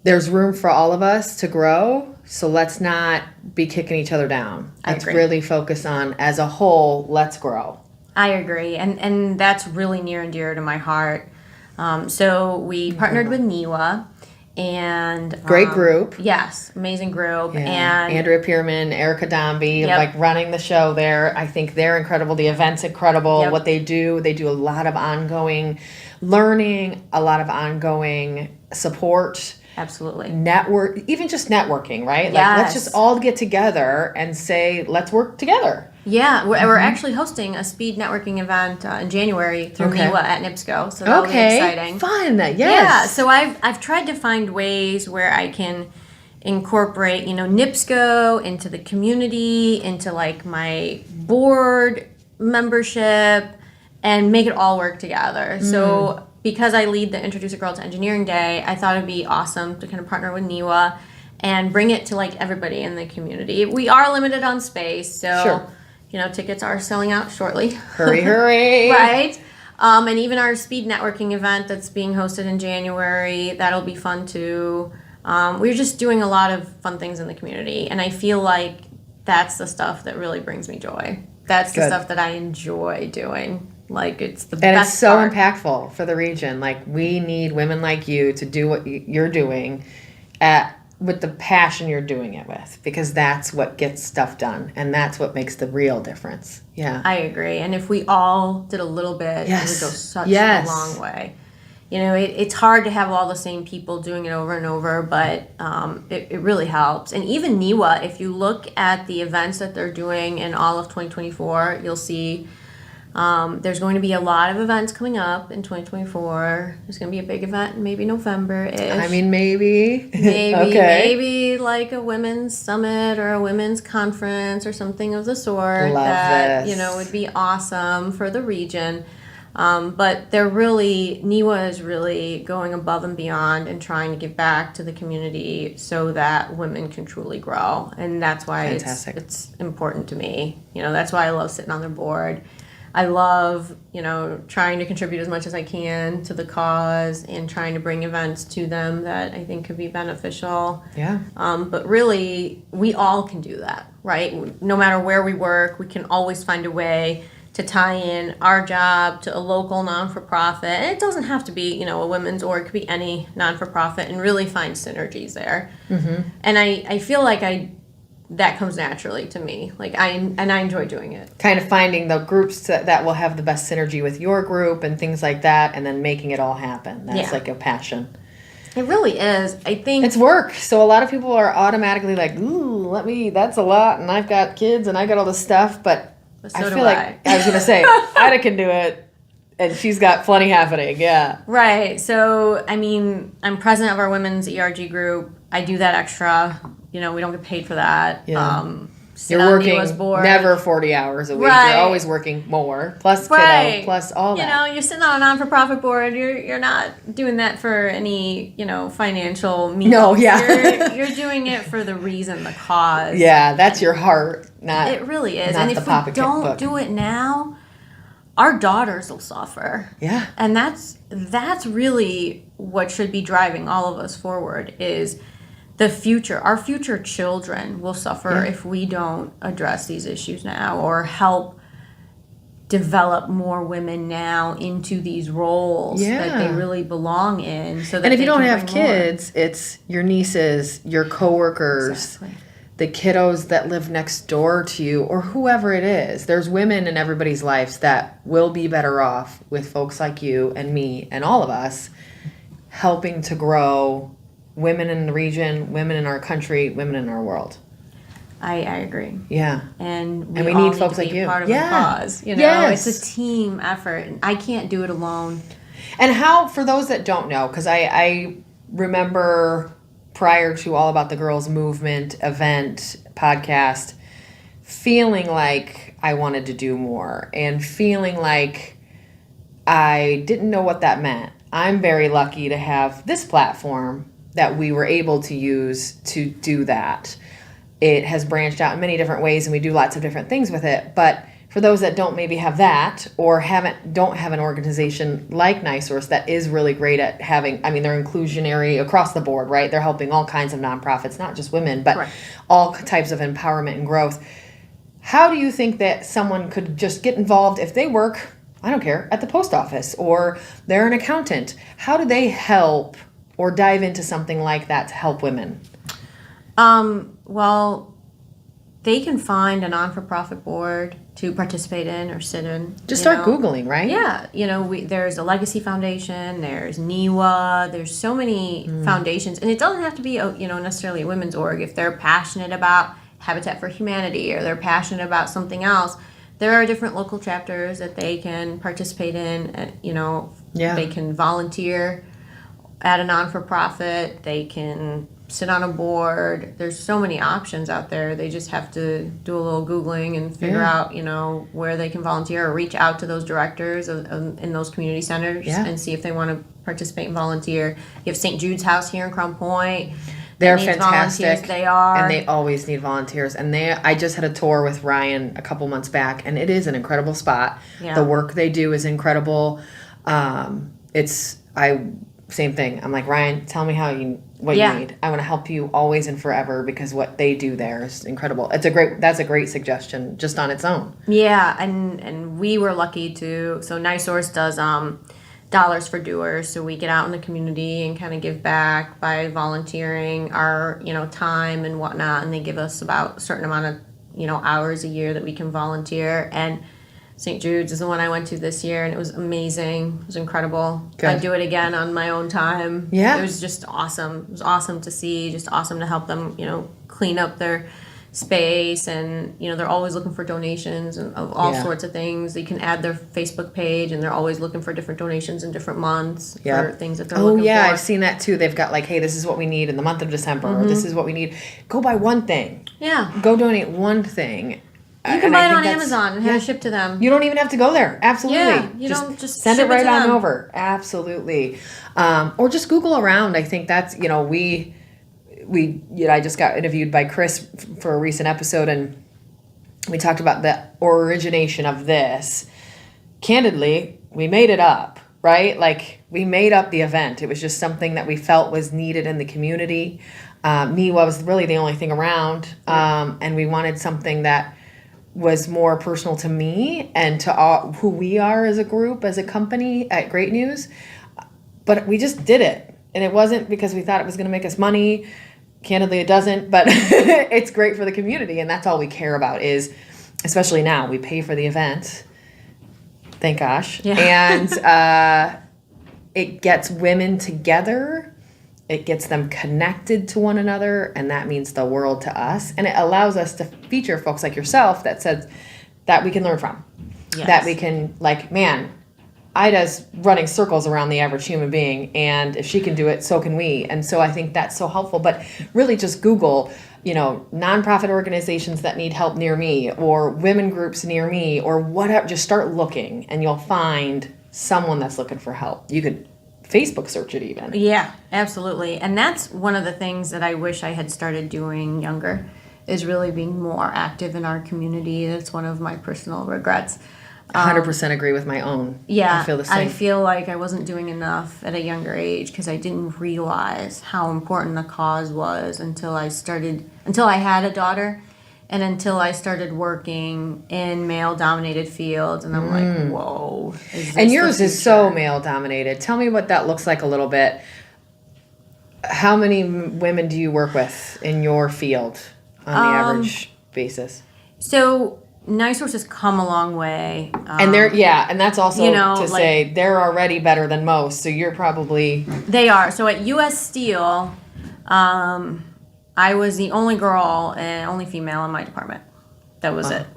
there's room for all of us to grow, so let's not be kicking each other down. Let's really focus on, as a whole, let's grow. I agree, and that's really near and dear to my heart. So we partnered with NIWA, and great group. Yes, amazing group. Yeah. And Andrea Pierman, Erica Dombey, like running the show there. I think they're incredible. The event's incredible. What they do a lot of ongoing learning, a lot of ongoing support. Absolutely. Network, even just networking, right? Yes. Like, let's just all get together and say, let's work together. Yeah, we're actually hosting a speed networking event in January through NIWA at NIPSCO, so that'll be exciting. Fun, yes. Yeah, so I've tried to find ways where I can incorporate, NIPSCO into the community, into like my board membership, and make it all work together. So because I lead the Introduce a Girl to Engineering Day, I thought it'd be awesome to kind of partner with NIWA and bring it to like everybody in the community. We are limited on space, so tickets are selling out shortly. Hurry. Right. And even our speed networking event that's being hosted in January, that'll be fun too. We're just doing a lot of fun things in the community, and I feel like that's the stuff that really brings me joy. That's the stuff that I enjoy doing. Like, it's the best And it's so part. impactful for the region. Like, we need women like you to do what you're doing with the passion you're doing it with, because that's what gets stuff done, and that's what makes the real difference. Yeah. I agree. And if we all did a little bit, it would go such a long way. It's hard to have all the same people doing it over and over, but it really helps. And even NIWA, if you look at the events that they're doing in all of 2024, you'll see there's going to be a lot of events coming up in 2024. There's going to be a big event in maybe November-ish. I mean, maybe. Maybe like a women's summit or a women's conference or something of the sort. Love this. Would be awesome for the region. But NIWA is really going above and beyond and trying to give back to the community so that women can truly grow. And that's why it's important to me. That's why I love sitting on their board. I love, trying to contribute as much as I can to the cause and trying to bring events to them that I think could be beneficial. Yeah. But really, we all can do that, right? No matter where we work, we can always find a way to tie in our job to a local non-for-profit. And it doesn't have to be, a women's, or it could be any non-for-profit, and really find synergies there. Mm-hmm. And I feel like I that comes naturally to me. Like I enjoy doing it. Kind of finding the groups that will have the best synergy with your group and things like that, and then making it all happen. That's like a passion. It really is. I think it's work. So a lot of people are automatically like, ooh, that's a lot, and I've got kids and I got all this stuff, but so I feel like I was gonna say Ida can do it, and she's got plenty happening. Yeah. Right. So I mean, I'm president of our women's ERG group. I do that extra. We don't get paid for that. Yeah. You're working never 40 hours a week. Right. You're always working more, plus kiddo, plus all that. You're sitting on a non-for-profit board. You're not doing that for any, financial means. No, yeah. You're doing it for the reason, the cause. Yeah, that's your heart, not it really is. Not and the if we don't do it now, our daughters will suffer. Yeah. And that's really what should be driving all of us forward is the future. Our future children will suffer if we don't address these issues now or help develop more women now into these roles that they really belong in. So that and if you don't have kids, it's your nieces, your coworkers, the kiddos that live next door to you, or whoever it is. There's women in everybody's lives that will be better off with folks like you and me and all of us helping to grow women in the region, women in our country, women in our world. I agree. Yeah. And we all need folks like you. Part of the cause. It's a team effort. And I can't do it alone. And how, for those that don't know, because I remember prior to All About the Girls movement, event, podcast, feeling like I wanted to do more and feeling like I didn't know what that meant. I'm very lucky to have this platform that we were able to use to do that. It has branched out in many different ways, and we do lots of different things with it. But for those that don't maybe have that or don't have an organization like NiSource that is really great at having, they're inclusionary across the board, right? They're helping all kinds of nonprofits, not just women, but all types of empowerment and growth. How do you think that someone could just get involved if they work, I don't care, at the post office or they're an accountant? How do they help or dive into something like that to help women? Well, they can find a non-for-profit board to participate in or sit in. Just start Googling, right? Yeah. There's a Legacy Foundation, there's NIWA, there's so many foundations. And it doesn't have to be, necessarily a women's org. If they're passionate about Habitat for Humanity or they're passionate about something else, there are different local chapters that they can participate in. They can volunteer at a non-for-profit. They can sit on a board. There's so many options out there. They just have to do a little Googling and figure out, where they can volunteer or reach out to those directors in those community centers and see if they want to participate and volunteer. You have St. Jude's House here in Crown Point. They're fantastic. Volunteers. They are. And they always need volunteers. And I just had a tour with Ryan a couple months back, and it is an incredible spot. Yeah. The work they do is incredible. Same thing. I'm like, Ryan, tell me what you need. I want to help you always and forever because what they do there is incredible. That's a great suggestion just on its own. Yeah, and we were lucky so NiSource does Dollars for Doers, so we get out in the community and kind of give back by volunteering our time and whatnot, and they give us about a certain amount of hours a year that we can volunteer. And St. Jude's is the one I went to this year, and it was amazing. It was incredible. Good. I'd do it again on my own time. Yeah. It was just awesome. It was awesome to see, just awesome to help them, clean up their space. And, they're always looking for donations and of all sorts of things. You can add their Facebook page, and they're always looking for different donations in different months for things that they're looking for. Oh, yeah, I've seen that too. They've got hey, this is what we need in the month of December, or this is what we need. Go buy one thing. Yeah. Go donate one thing. You can buy it on Amazon and have it shipped to them. You don't even have to go there. Absolutely. Yeah, you don't just send it right on over. Absolutely. Or just Google around. I think that's, I just got interviewed by Chris for a recent episode, and we talked about the origination of this. Candidly, we made it up, right? We made up the event. It was just something that we felt was needed in the community. NIWA was really the only thing around, and we wanted something that was more personal to me and to who we are as a group, as a company at Great News. But we just did it. And it wasn't because we thought it was going to make us money. candidly, it doesn't, but it's great for the community, and that's all we care about is, especially now, we pay for the event. Thank gosh. Yeah. And it gets women together. It gets them connected to one another, and that means the world to us. And it allows us to feature folks like yourself that says that we can learn from. Yes. That we can, like, man, Ida's running circles around the average human being, and if she can do it, so can we. And so I think that's so helpful. But really just Google, nonprofit organizations that need help near me, or women groups near me, or whatever. Just start looking, and you'll find someone that's looking for help. You could Facebook search it even. Yeah, absolutely. And that's one of the things that I wish I had started doing younger, is really being more active in our community. That's one of my personal regrets. 100% agree with my own. Yeah, I feel the same. I feel like I wasn't doing enough at a younger age because I didn't realize how important the cause was until I had a daughter, and until I started working in male-dominated fields, and I'm like, whoa. Is this And yours the is so future? male-dominated. Tell me what that looks like a little bit. How many women do you work with in your field on the average basis? So NiSource has come a long way. And and that's also to like- say they're already better than most. So you're probably They are. So at U.S. Steel, I was the only girl and only female in my department. That was it.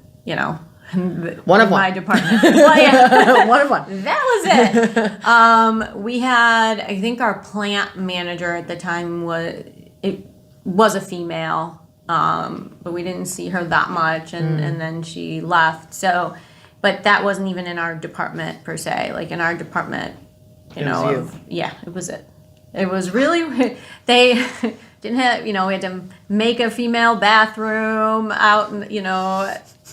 one of my one. department. Well, yeah. One of one. That was it. We had, I think our plant manager at the time was a female, but we didn't see her that much, and then she left. So, but that wasn't even in our department per se. Like in our department, It was it was it. It was really they didn't have we had to make a female bathroom out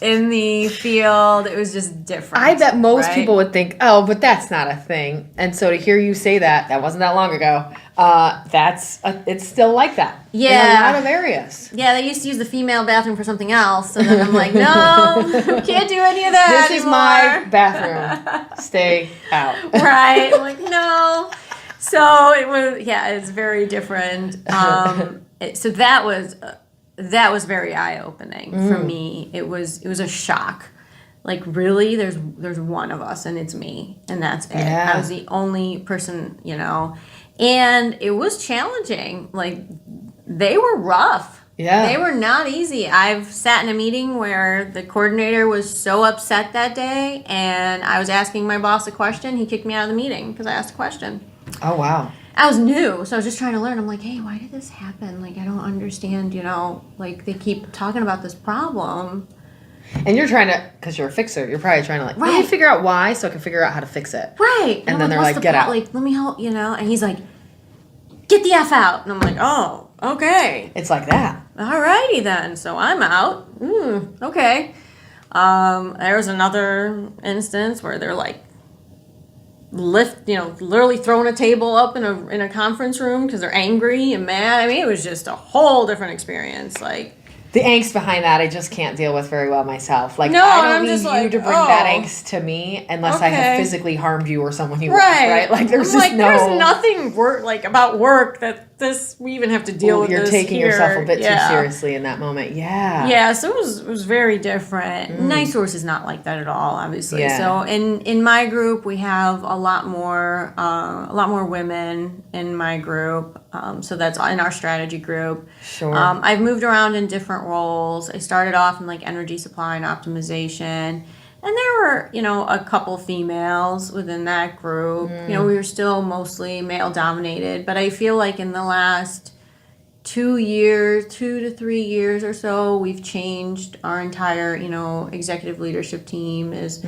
in the field. It was just different. I bet most right? people would think, oh, but that's not a thing. And so to hear you say that wasn't that long ago. It's still like that. Yeah. In a lot of areas. Yeah, they used to use the female bathroom for something else, and then I'm like, no, can't do any of that This is anymore. my bathroom. Stay out. Right? I'm like, no. So it was, it's very different. So that was very eye opening for me. It was a shock. Like, really, there's one of us, and it's me, and that's it. Yeah. I was the only person, and it was challenging. Like, they were rough. Yeah. They were not easy. I've sat in a meeting where the coordinator was so upset that day, and I was asking my boss a question. He kicked me out of the meeting because I asked a question. Oh, wow. I was new, so I was just trying to learn. I'm like, hey, why did this happen? Like, I don't understand, like, they keep talking about this problem. And you're trying to, because you're a fixer, you're probably trying to, let me figure out why so I can figure out how to fix it. Right. And then they're what's like, the get out. Like, let me help, and he's like, get the F out. And I'm like, oh, okay. It's like that. Alrighty then. So I'm out. Okay. There was another instance where they're like, literally throwing a table up in a conference room because they're angry and mad. I mean, it was just a whole different experience. Like, The angst behind that I just can't deal with very well myself. Like, No, I and don't I'm need just you like, to bring that angst to me unless I have Okay. physically harmed you or someone you right. love, right? Like, there's I'm just like, no... there's nothing about work that we even have to deal with. You're this taking here. yourself a bit too Yeah. seriously in that moment. Yeah. Yeah, so it was very different. NiSource is not like that at all, obviously. Yeah. So in my group, we have a lot more women in my group. So that's in our strategy group. Sure. I've moved around in different roles. I started off in like energy supply and optimization. And there were, a couple females within that group. We were still mostly male dominated. But I feel like in the last 2 to 3 years or so, we've changed our entire, executive leadership team is,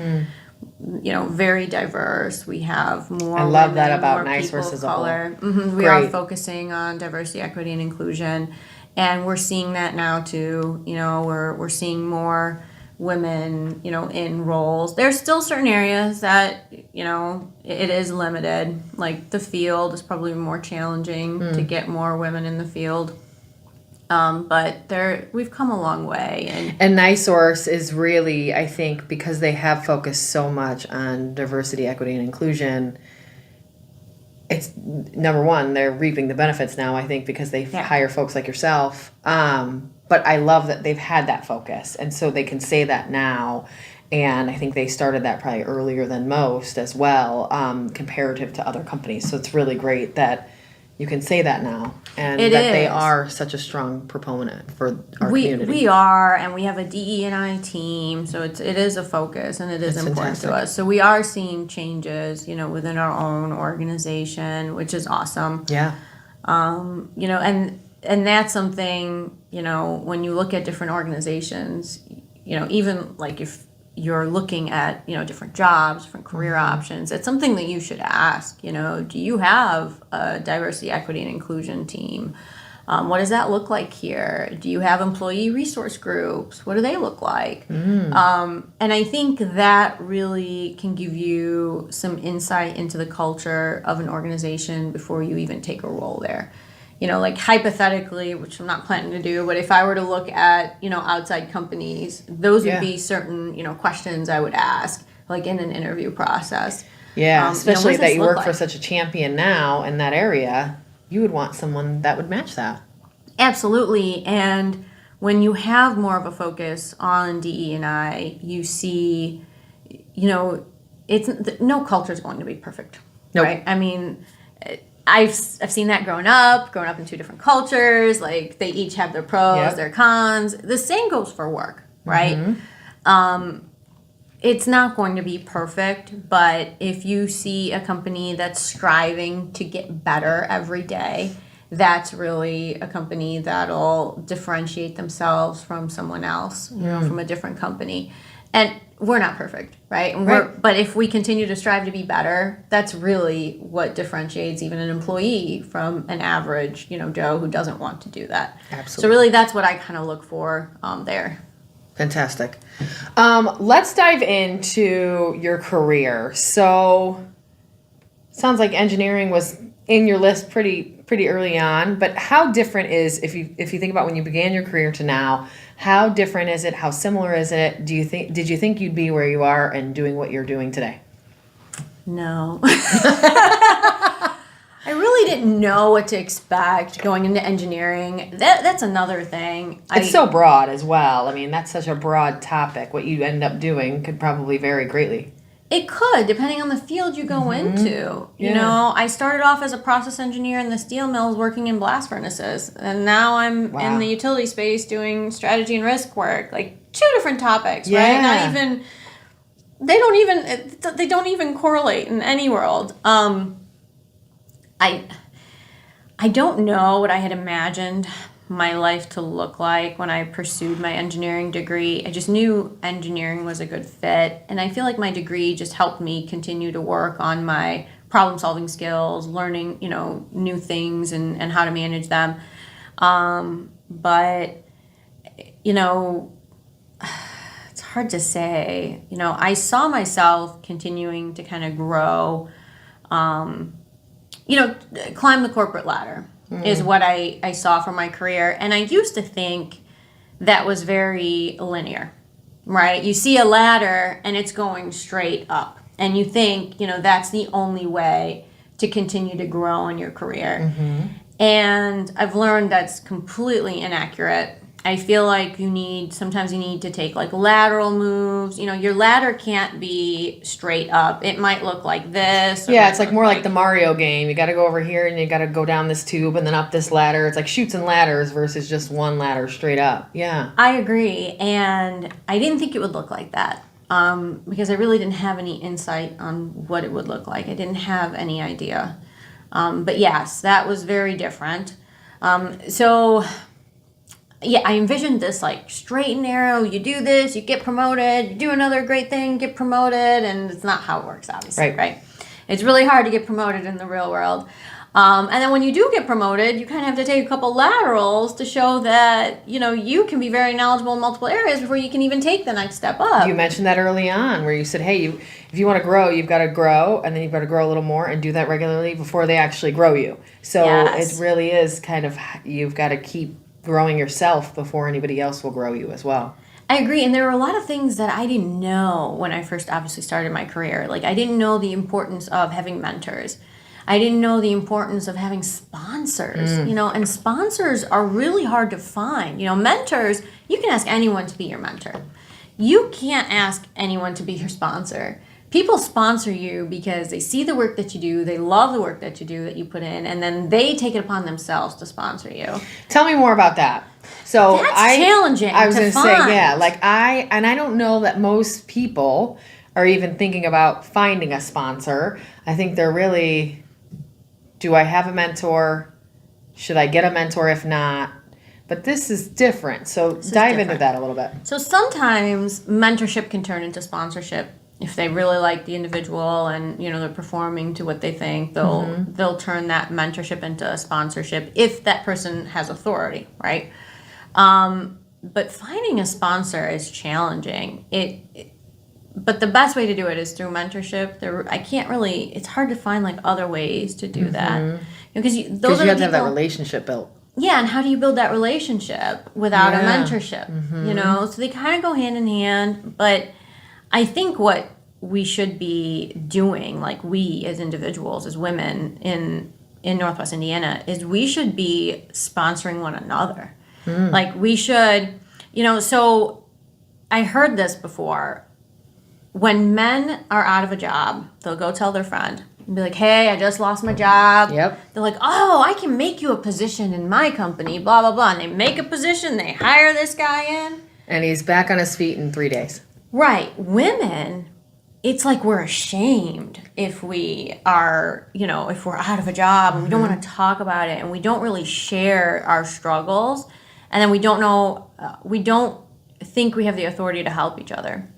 very diverse. We have more I love that women, about more NiSource people of as a whole. color. We are Great. focusing on diversity, equity, and inclusion. And we're seeing that now too. We're seeing more women, in roles. There's still certain areas that, it is limited. Like the field is probably more challenging to get more women in the field. But we've come a long way. And NiSource is really, I think, because they have focused so much on diversity, equity, and inclusion, it's number one, they're reaping the benefits now, I think, because they hire folks like yourself. But I love that they've had that focus, and so they can say that now. And I think they started that probably earlier than most as well, comparative to other companies. So it's really great that you can say that now, and they are such a strong proponent for our community. We are, and we have a DE&I team, so it is a focus, and it is important to us. So we are seeing changes, within our own organization, which is awesome. Yeah. And that's something, when you look at different organizations, even like if you're looking at, different jobs, different career options, it's something that you should ask, do you have a diversity, equity, and inclusion team? What does that look like here? Do you have employee resource groups? What do they look like? And I think that really can give you some insight into the culture of an organization before you even take a role there. Like hypothetically, which I'm not planning to do, but if I were to look at, outside companies, those would be certain, questions I would ask, like in an interview process. Yeah, especially that you work for such a champion now in that area, you would want someone that would match that. Absolutely. And when you have more of a focus on DE&I, you see, no culture is going to be perfect, right? I mean, I've seen that growing up in two different cultures. Like they each have their pros, their cons. The same goes for work, right? It's not going to be perfect, but if you see a company that's striving to get better every day, that's really a company that'll differentiate themselves from someone else, from a different company. And we're not perfect, right? But if we continue to strive to be better, that's really what differentiates even an employee from an average, Joe who doesn't want to do that. Absolutely. So really that's what I kind of look for there. Fantastic. Let's dive into your career. So sounds like engineering was in your list pretty early on, but how different is, if you think about when you began your career to now, how different is it? How similar is it? Did you think you'd be where you are and doing what you're doing today? No. I really didn't know what to expect going into engineering. That's another thing. It's so broad as well. I mean, that's such a broad topic. What you end up doing could probably vary greatly. It could, depending on the field you go into. I started off as a process engineer in the steel mills working in blast furnaces. And now I'm in the utility space doing strategy and risk work. Like two different topics, right? Not even, they don't even correlate in any world. I don't know what I had imagined my life to look like when I pursued my engineering degree. I just knew engineering was a good fit, and I feel like my degree just helped me continue to work on my problem-solving skills, learning, new things and how to manage them. But, it's hard to say. I saw myself continuing to kind of grow, climb the corporate ladder. Is what I saw from my career. And I used to think that was very linear, right? You see a ladder and it's going straight up. And you think, that's the only way to continue to grow in your career. And I've learned that's completely inaccurate. I feel like sometimes you need to take like lateral moves. Your ladder can't be straight up. It might look like this. Yeah, it's like more like the Mario game. You got to go over here and you got to go down this tube and then up this ladder. It's like chutes and ladders versus just one ladder straight up. Yeah. I agree. And I didn't think it would look like that because I really didn't have any insight on what it would look like. I didn't have any idea. But yes, that was very different. Yeah, I envisioned this like straight and narrow. You do this, you get promoted. You do another great thing, get promoted, and it's not how it works, obviously, right? It's really hard to get promoted in the real world. And then when you do get promoted, you kind of have to take a couple laterals to show that, you can be very knowledgeable in multiple areas before you can even take the next step up. You mentioned that early on where you said, hey, if you want to grow, you've got to grow, and then you've got to grow a little more and do that regularly before they actually grow you. So It really is kind of, you've got to keep growing yourself before anybody else will grow you as well. I agree, and there were a lot of things that I didn't know when I first obviously started my career. Like I didn't know the importance of having mentors. I didn't know the importance of having sponsors, and sponsors are really hard to find. Mentors, you can ask anyone to be your mentor. You can't ask anyone to be your sponsor. People sponsor you because they see the work that you do, they love the work that you do, that you put in, and then they take it upon themselves to sponsor you. Tell me more about that. So That's challenging. I was going to say, yeah, like I don't know that most people are even thinking about finding a sponsor. I think they're really, do I have a mentor? Should I get a mentor if not? But this is different. So dive into that a little bit. So sometimes mentorship can turn into sponsorship. If they really like the individual and they're performing to what they think, they'll turn that mentorship into a sponsorship if that person has authority, right? But finding a sponsor is challenging. But the best way to do it is through mentorship. It's hard to find like other ways to do that. Because you have to have that relationship built. Yeah, and how do you build that relationship without a mentorship? So they kind of go hand in hand. But I think what we should be doing, like we as individuals, as women in Northwest Indiana, is we should be sponsoring one another. Like we should, so I heard this before. When men are out of a job, they'll go tell their friend and be like, hey, I just lost my job. Yep. They're like, oh, I can make you a position in my company, blah, blah, blah. And they make a position, they hire this guy in. And he's back on his feet in 3 days. Right. Women, it's like we're ashamed if we are, if we're out of a job and we don't want to talk about it and we don't really share our struggles. And then we don't think we have the authority to help each other.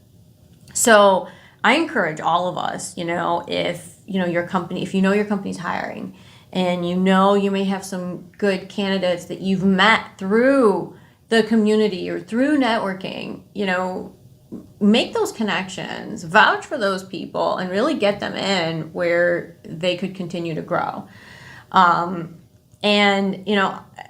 So I encourage all of us, if your company's hiring and you may have some good candidates that you've met through the community or through networking, make those connections, vouch for those people, and really get them in where they could continue to grow.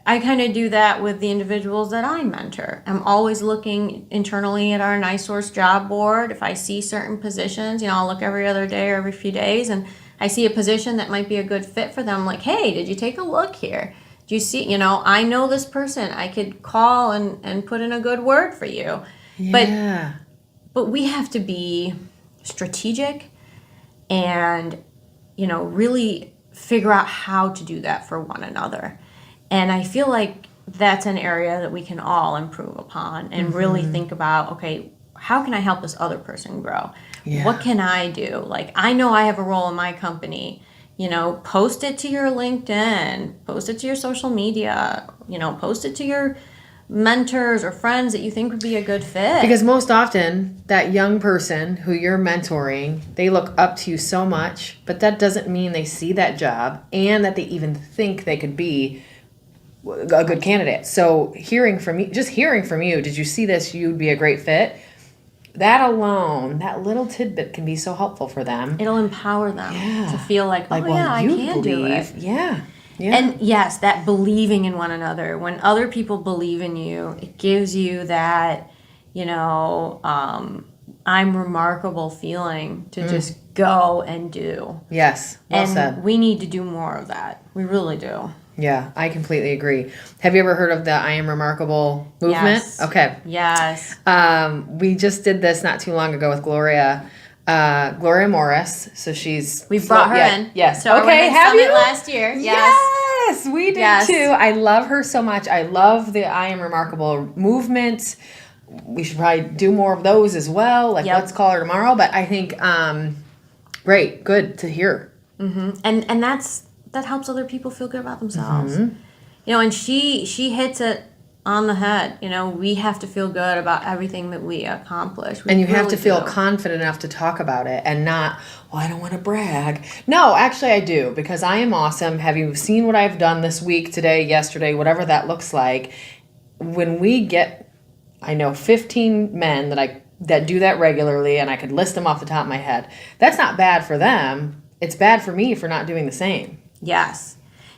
I kind of do that with the individuals that I mentor. I'm always looking internally at our NiSource job board. If I see certain positions, I'll look every other day or every few days, and I see a position that might be a good fit for them. I'm like, hey, did you take a look here? Do you see, I know this person. I could call and put in a good word for you. Yeah. But we have to be strategic and, really figure out how to do that for one another. And I feel like that's an area that we can all improve upon and really think about, okay, how can I help this other person grow? Yeah. What can I do? Like, I know I have a role in my company. Post it to your LinkedIn, post it to your social media, post it to your mentors or friends that you think would be a good fit. Because most often, that young person who you're mentoring, they look up to you so much, but that doesn't mean they see that job and that they even think they could be a good candidate. So hearing from you, did you see this? You'd be a great fit. That alone, that little tidbit can be so helpful for them. It'll empower them to feel like I can do it. Yeah. And yes, that believing in one another. When other people believe in you, it gives you that, I'm remarkable feeling to just go and do. Yes, well said. And we need to do more of that. We really do. Yeah, I completely agree. Have you ever heard of the I Am Remarkable movement? Yes. Okay. Yes. We just did this not too long ago with Gloria Morris. So we've brought her in. Yes. So okay. Have you last year? Yes, we did too. I love her so much. I love the I Am Remarkable movement. We should probably do more of those as well. Let's call her tomorrow. But I think great, good to hear. Mm-hmm. And that helps other people feel good about themselves. And she hits it on the head. We have to feel good about everything that we accomplish. And you have to feel confident enough to talk about it and not, I don't want to brag. No, actually I do, because I am awesome. Have you seen what I've done this week, today, yesterday, whatever that looks like? When we get, 15 men that do that regularly, and I could list them off the top of my head. That's not bad for them. It's bad for me for not doing the same. Yes.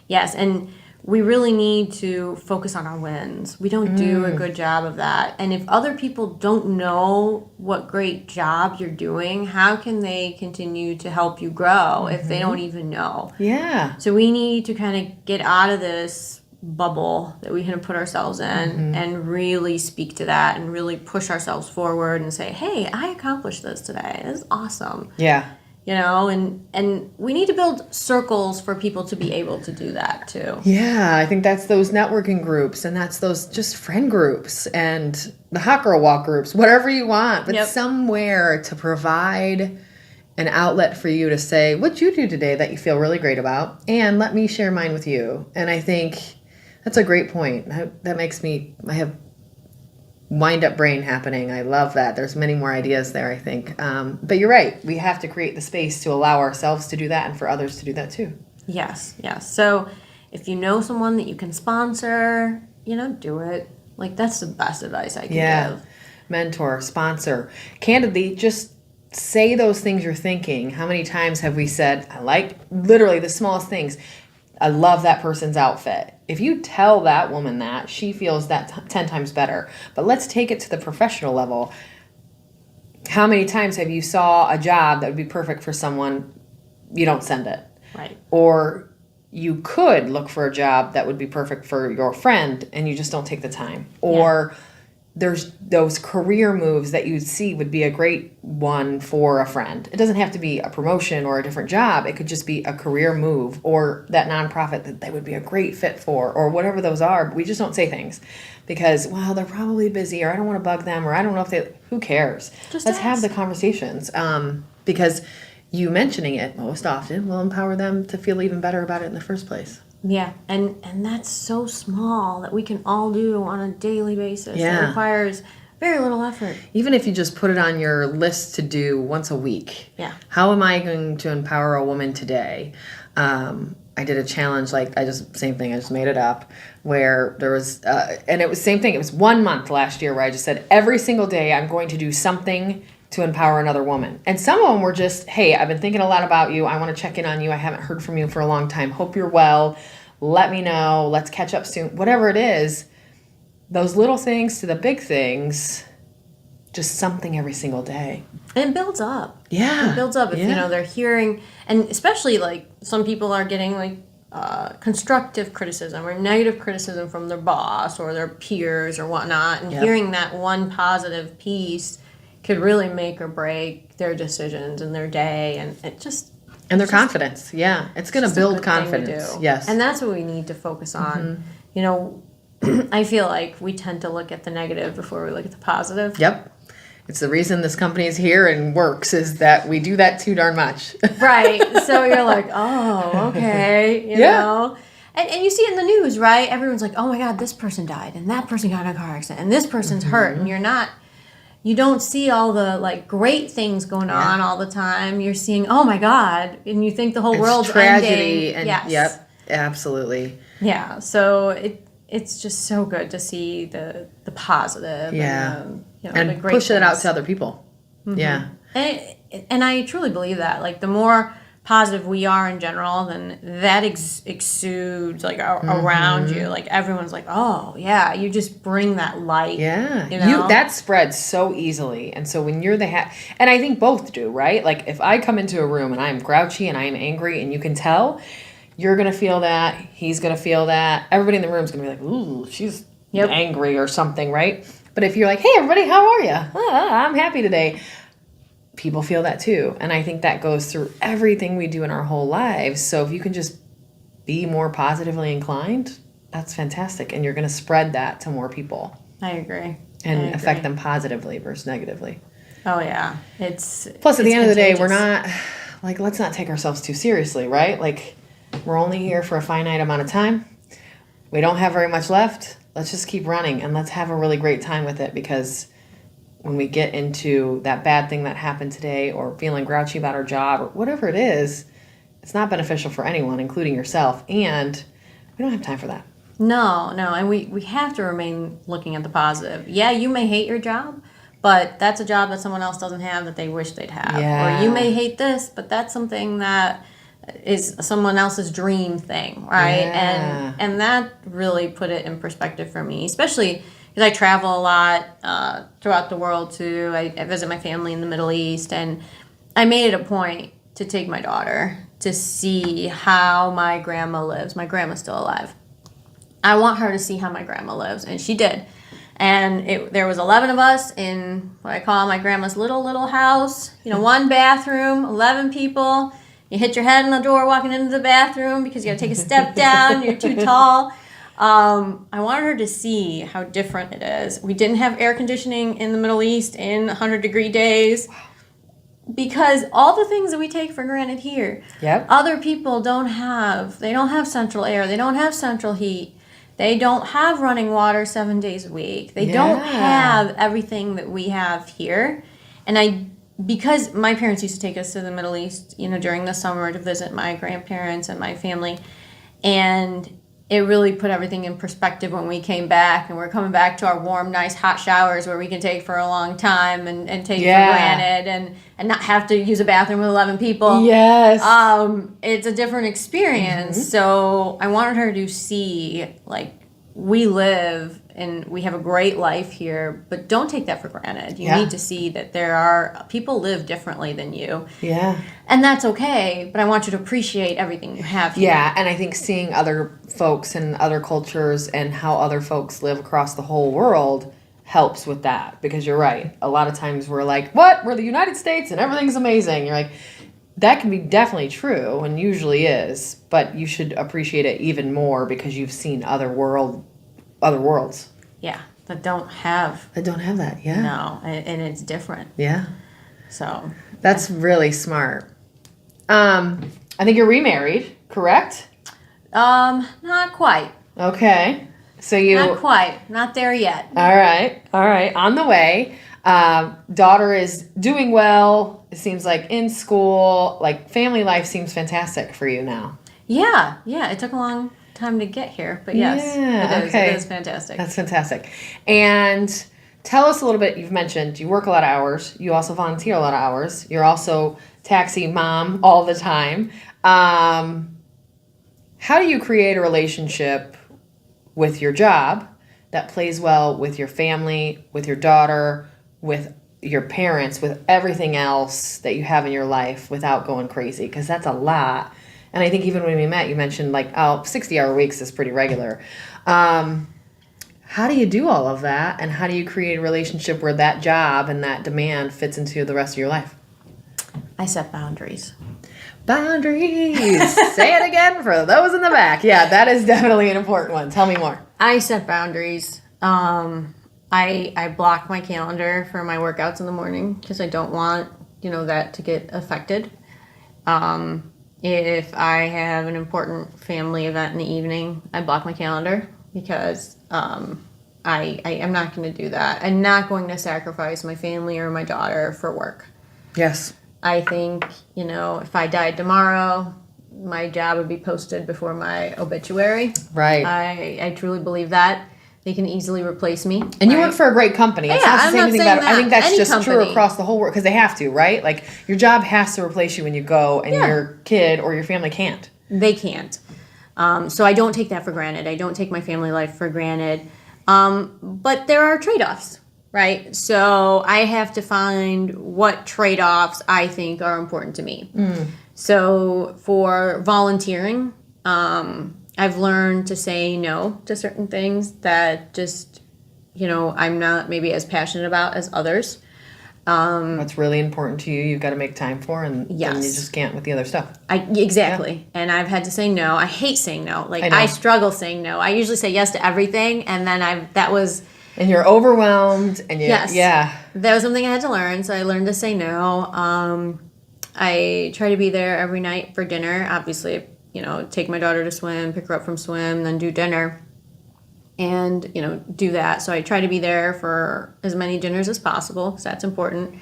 And we really need to focus on our wins. We don't do a good job of that. And if other people don't know what great job you're doing, how can they continue to help you grow if they don't even know? Yeah. So we need to kind of get out of this bubble that we can put ourselves in and really speak to that and really push ourselves forward and say, hey, I accomplished this today. This is awesome. Yeah. You know, and we need to build circles for people to be able to do that too. Yeah, I think that's those networking groups, and that's those just friend groups and the hot girl walk groups, whatever you want, but somewhere to provide an outlet for you to say, what'd you do today that you feel really great about? And let me share mine with you. And I think that's a great point. That makes me, I have wind-up brain happening. I love that. There's many more ideas there, I think. But you're right. We have to create the space to allow ourselves to do that and for others to do that too. Yes. So if you know someone that you can sponsor, do it. Like, that's the best advice I can give. Mentor, sponsor. Candidly, just say those things you're thinking. How many times have we said, I like literally the smallest things. I love that person's outfit. If you tell that woman that, she feels that 10 times better. But let's take it to the professional level. How many times have you saw a job that would be perfect for someone, you don't send it? Right. Or you could look for a job that would be perfect for your friend and you just don't take the time. Or there's those career moves that you'd see would be a great one for a friend. It doesn't have to be a promotion or a different job. It could just be a career move or that nonprofit that they would be a great fit for or whatever those are. But we just don't say things because, well, they're probably busy or I don't want to bug them or I don't know if they, who cares? Just Let's ask. have the conversations because you mentioning it most often will empower them to feel even better about it in the first place. Yeah, and that's so small that we can all do on a daily basis. Yeah. It requires very little effort. Even if you just put it on your list to do once a week. Yeah. How am I going to empower a woman today? I did a challenge, same thing, I just made it up, where there was, and it was same thing. It was 1 month last year where I just said, every single day I'm going to do something to empower another woman. And some of them were just, hey, I've been thinking a lot about you. I want to check in on you. I haven't heard from you for a long time. Hope you're well. Let me know. Let's catch up soon. Whatever it is, those little things to the big things, just something every single day. And it builds up. Yeah. It builds up if, they're hearing, and especially like some people are getting like constructive criticism or negative criticism from their boss or their peers or whatnot. And hearing that one positive piece could really make or break their decisions and their day, and it just and their confidence. Yeah, it's going to build confidence. Yes, and that's what we need to focus on. I feel like we tend to look at the negative before we look at the positive. Yep, it's the reason this company is here and works is that we do that too darn much. Right. So you're like, oh, okay, you know. And you see it in the news, right? Everyone's like, oh my God, this person died, and that person got in a car accident, and this person's hurt, and you don't see all the like great things going on all the time. You're seeing, oh my God, and you think the whole world's tragedy. ending. And yep, absolutely. Yeah, so it's just so good to see the positive. And, and the great push it things. out to other people. Mm-hmm. Yeah, and I truly believe that. Like the more positive we are in general, then that exudes like around you. Like everyone's like, oh yeah, you just bring that light. Yeah, that spreads so easily. And so when you're and I think both do, right? Like if I come into a room and I'm grouchy and I'm angry, and you can tell, you're gonna feel that. He's gonna feel that. Everybody in the room is gonna be like, ooh, she's angry or something, right? But if you're like, hey everybody, how are you? I'm happy today. People feel that too. And I think that goes through everything we do in our whole lives. So if you can just be more positively inclined, that's fantastic. And you're going to spread that to more people. I agree. And affect them positively versus negatively. Oh, yeah. Plus, at the end of the day, we're not, like, let's not take ourselves too seriously, right? Like, we're only here for a finite amount of time. We don't have very much left. Let's just keep running and let's have a really great time with it, because when we get into that bad thing that happened today or feeling grouchy about our job or whatever it is, it's not beneficial for anyone, including yourself. And we don't have time for that. No. And we have to remain looking at the positive. Yeah, you may hate your job, but that's a job that someone else doesn't have that they wish they'd have. Yeah. Or you may hate this, but that's something that is someone else's dream thing, right? Yeah. And that really put it in perspective for me, especially because I travel a lot throughout the world too. I visit my family in the Middle East, and I made it a point to take my daughter to see how my grandma lives. My grandma's still alive. I want her to see how my grandma lives, and she did. And there was 11 of us in what I call my grandma's little house. You know, one bathroom, 11 people. You hit your head on the door walking into the bathroom because you got to take a step down. You're too tall. I wanted her to see how different it is. We didn't have air conditioning in the Middle East in 100-degree days because all the things that we take for granted here, other people don't have. They don't have central air. They don't have central heat. They don't have running water 7 days a week. They don't have everything that we have here. And because my parents used to take us to the Middle East, you know, during the summer to visit my grandparents and my family. And it really put everything in perspective when we came back. And we're coming back to our warm, nice, hot showers where we can take for a long time and take for granted and not have to use a bathroom with 11 people. Yes. It's a different experience. Mm-hmm. So I wanted her to see, like, we live and we have a great life here, but don't take that for granted. You need to see that there are people live differently than you. Yeah. And that's okay, but I want you to appreciate everything you have here. Yeah, and I think seeing other folks and other cultures and how other folks live across the whole world helps with that, because you're right. A lot of times we're like, what? We're the United States and everything's amazing. You're like, that can be definitely true and usually is, but you should appreciate it even more because you've seen other worlds. Yeah, that don't have that, yeah. No, and it's different. Yeah. So. That's really smart. I think you're remarried, correct? Not quite. Okay. So Not quite. Not there yet. All right. On the way. Daughter is doing well. It seems like in school, like family life seems fantastic for you now. Yeah. It took a long time to get here, but yes, it is. Okay. It is fantastic. That's fantastic. And tell us a little bit. You've mentioned you work a lot of hours. You also volunteer a lot of hours. You're also taxi mom all the time. How do you create a relationship with your job that plays well with your family, with your daughter, with your parents, with everything else that you have in your life without going crazy? Because that's a lot. And I think even when we met, you mentioned 60-hour weeks is pretty regular. How do you do all of that? And how do you create a relationship where that job and that demand fits into the rest of your life? I set boundaries. Boundaries. Say it again for those in the back. Yeah, that is definitely an important one. Tell me more. I set boundaries. I block my calendar for my workouts in the morning because I don't want, that to get affected. If I have an important family event in the evening, I block my calendar because I am not going to do that. I'm not going to sacrifice my family or my daughter for work. Yes. I think, if I died tomorrow, my job would be posted before my obituary. Right. I truly believe that. They can easily replace me. And you work for a great company. It's not to say anything about it. I think that's just true across the whole world because they have to, right? Like your job has to replace you when you go and your kid or your family can't. They can't. So I don't take that for granted. I don't take my family life for granted. But there are trade-offs, right? So I have to find what trade-offs I think are important to me. So for volunteering, I've learned to say no to certain things that just, I'm not maybe as passionate about as others. What's really important to you, you've got to make time for, and then you just can't with the other stuff. Exactly. Yeah. And I've had to say no. I hate saying no. I struggle saying no. I usually say yes to everything, and then And you're overwhelmed, and that was something I had to learn, so I learned to say no. I try to be there every night for dinner, obviously. Take my daughter to swim, pick her up from swim, then do dinner, and, do that. So I try to be there for as many dinners as possible, because that's important.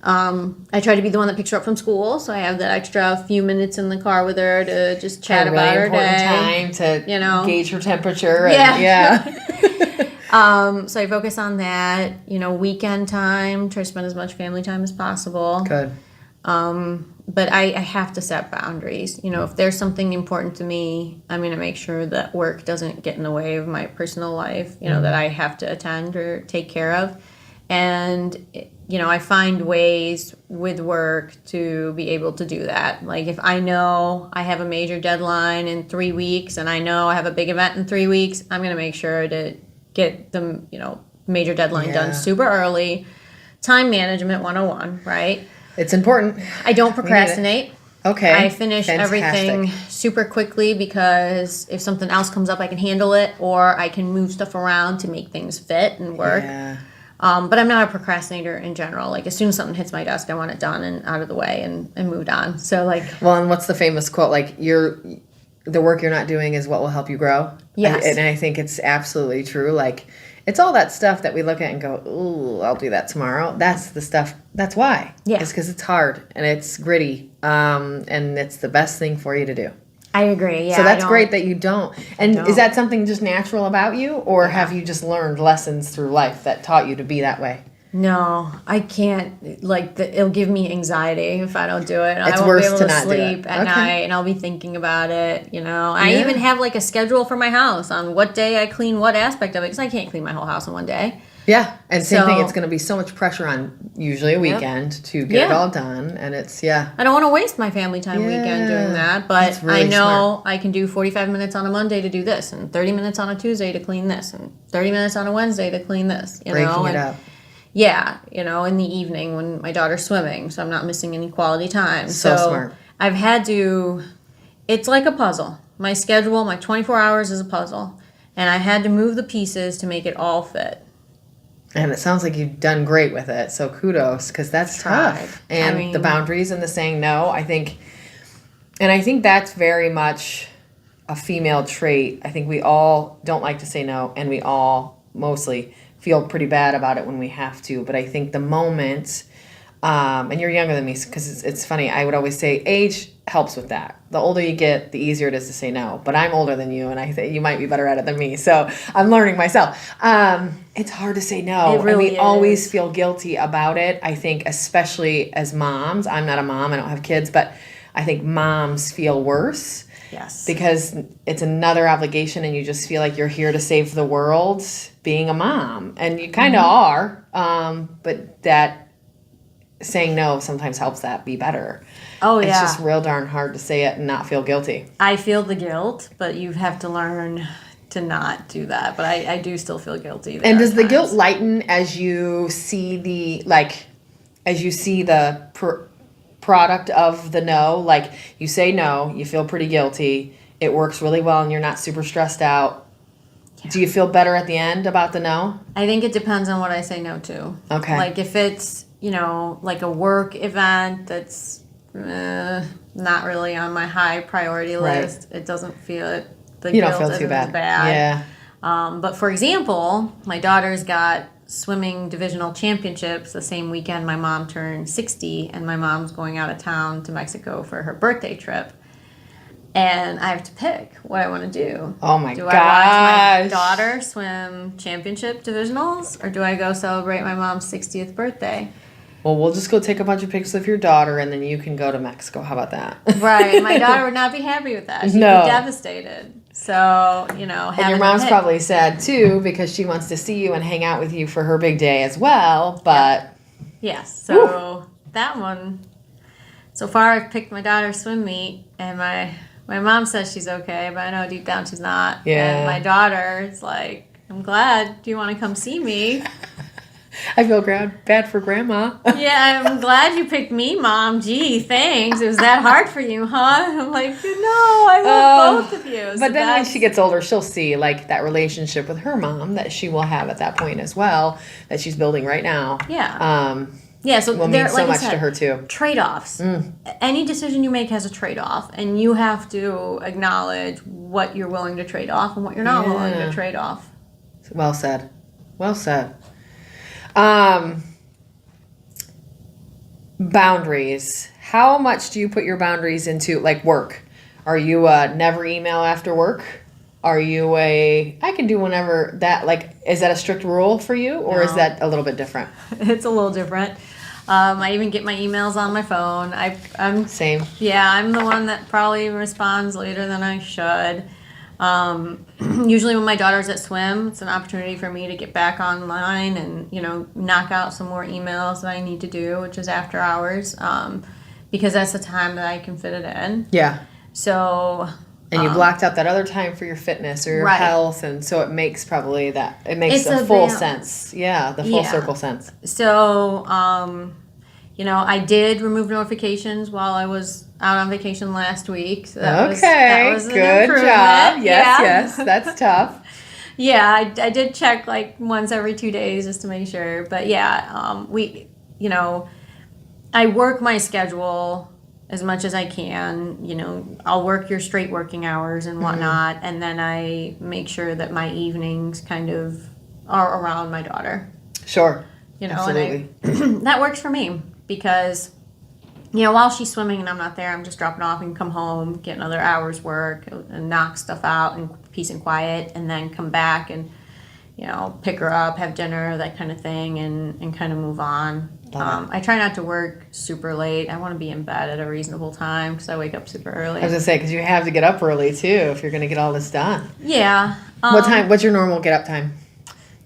I try to be the one that picks her up from school, so I have that extra few minutes in the car with her to just chat about her day. Time to gauge her temperature. So I focus on that. Weekend time, try to spend as much family time as possible. Good. but I have to set boundaries. You know, if there's something important to me, I'm going to make sure that work doesn't get in the way of my personal life, you know, that I have to attend or take care of. And, you know, I find ways with work to be able to do that. Like if I know I have a major deadline in 3 weeks and I know I have a big event in 3 weeks, I'm going to make sure to get the, you know, major deadline done super early. Time management 101, right? It's important. I don't procrastinate. Okay. I finish everything super quickly because if something else comes up, I can handle it, or I can move stuff around to make things fit and work. Yeah. But I'm not a procrastinator in general. Like as soon as something hits my desk, I want it done and out of the way and moved on. So like, well, and what's the famous quote? Like the work you're not doing is what will help you grow. Yes. And I think it's absolutely true. Like it's all that stuff that we look at and go, ooh, I'll do that tomorrow. That's the stuff. That's why. Yeah. It's because it's hard and it's gritty. And it's the best thing for you to do. I agree. Yeah. So that's great that you don't. And don't. Is that something just natural about you, or have you just learned lessons through life that taught you to be that way? No, I can't. Like it'll give me anxiety if I don't do it. It's I won't worse be able to to not do sleep it. at night, and I'll be thinking about it. You know, I Yeah. even have like a schedule for my house on what day I clean what aspect of it because I can't clean my whole house in one day. Yeah, and same thing. So- It's going to be so much pressure on usually a weekend to get it Yeah. all done, and it's I don't want to waste my family time weekend doing that, but That's really I know smart. I can do 45 minutes on a Monday to do this, and 30 minutes on a Tuesday to clean this, and 30 minutes on a Wednesday to clean this. You breaking know, it and up. yeah, you know, in the evening when my daughter's swimming, so I'm not missing any quality time. So smart. I've had to. It's like a puzzle. My schedule, my 24 hours is a puzzle, and I had to move the pieces to make it all fit. And it sounds like you've done great with it. So kudos, because that's tough. And the boundaries and the saying no, I think that's very much a female trait. I think we all don't like to say no, and we all mostly feel pretty bad about it when we have to. But I think the moment, and you're younger than me, because it's funny, I would always say age helps with that. The older you get, the easier it is to say no. But I'm older than you, and I think you might be better at it than me. So I'm learning myself. It's hard to say no. It really and we always feel guilty about it. I think especially as moms. I'm not a mom. I don't have kids. But I think moms feel worse. Yes. Because it's another obligation, and you just feel like you're here to save the world being a mom. And you kind of are. But that saying no sometimes helps that be better. Oh, yeah. It's just real darn hard to say it and not feel guilty. I feel the guilt, but you have to learn to not do that. But I do still feel guilty. And does the guilt lighten as you see the product of the no? Like you say no, you feel pretty guilty. It works really well and you're not super stressed out. Yeah. Do you feel better at the end about the no? I think it depends on what I say no to. Okay. Like if it's, you know, like a work event that's not really on my high priority list, it doesn't feel it. The you guilt don't feel too isn't bad. as bad. Yeah. But for example, my daughter's got swimming divisional championships the same weekend my mom turned 60, and my mom's going out of town to Mexico for her birthday trip. And I have to pick what I want to do. Oh my gosh. gosh. Do I watch my daughter swim championship divisionals, or do I go celebrate my mom's 60th birthday? Well, we'll just go take a bunch of pictures of your daughter, and then you can go to Mexico. How about that? Right. My daughter would not be happy with that. She'd be devastated. So, you know, and your mom's probably sad, too, because she wants to see you and hang out with you for her big day as well. But yes. So that one, so far I've picked my daughter's swim meet, and my mom says she's okay, but I know deep down she's not. Yeah. And my daughter is like, I'm glad. Do you want to come see me? I feel bad for Grandma. Yeah, I'm glad you picked me, Mom. Gee, thanks. It was that hard for you, huh? I'm like, no, I love both of you. So but then when she gets older, she'll see like that relationship with her mom that she will have at that point as well, that she's building right now. Yeah. Yeah, so will mean so much to her too. Trade-offs. Any decision you make has a trade-off, and you have to acknowledge what you're willing to trade off and what you're not willing to trade off. Well said. Well said. Boundaries. How much do you put your boundaries into, like, work? Are you a never email after work? Are you I can do whenever that, like, is that a strict rule for you, or is that a little bit different? It's a little different. I even get my emails on my phone. I'm Same. Yeah, I'm the one that probably responds later than I should. Usually when my daughter's at swim, it's an opportunity for me to get back online and, knock out some more emails that I need to do, which is after hours, because that's the time that I can fit it in. Yeah. So... And you blocked out that other time for your fitness or your health, and so it makes a full sense. Yeah, the full circle sense. So, I did remove notifications while I was out on vacation last week. So that was an good improvement. job. Yes, that's tough. Yeah, I did check like once every 2 days just to make sure. But I work my schedule as much as I can. I'll work your straight working hours and whatnot, and then I make sure that my evenings kind of are around my daughter. Sure. Absolutely. And that works for me because, while she's swimming and I'm not there, I'm just dropping off and come home, get another hour's work, and knock stuff out in peace and quiet, and then come back and, pick her up, have dinner, that kind of thing, and kind of move on. I try not to work super late. I want to be in bed at a reasonable time because I wake up super early. I was going to say, because you have to get up early, too, if you're going to get all this done. Yeah. What time? What's your normal get-up time?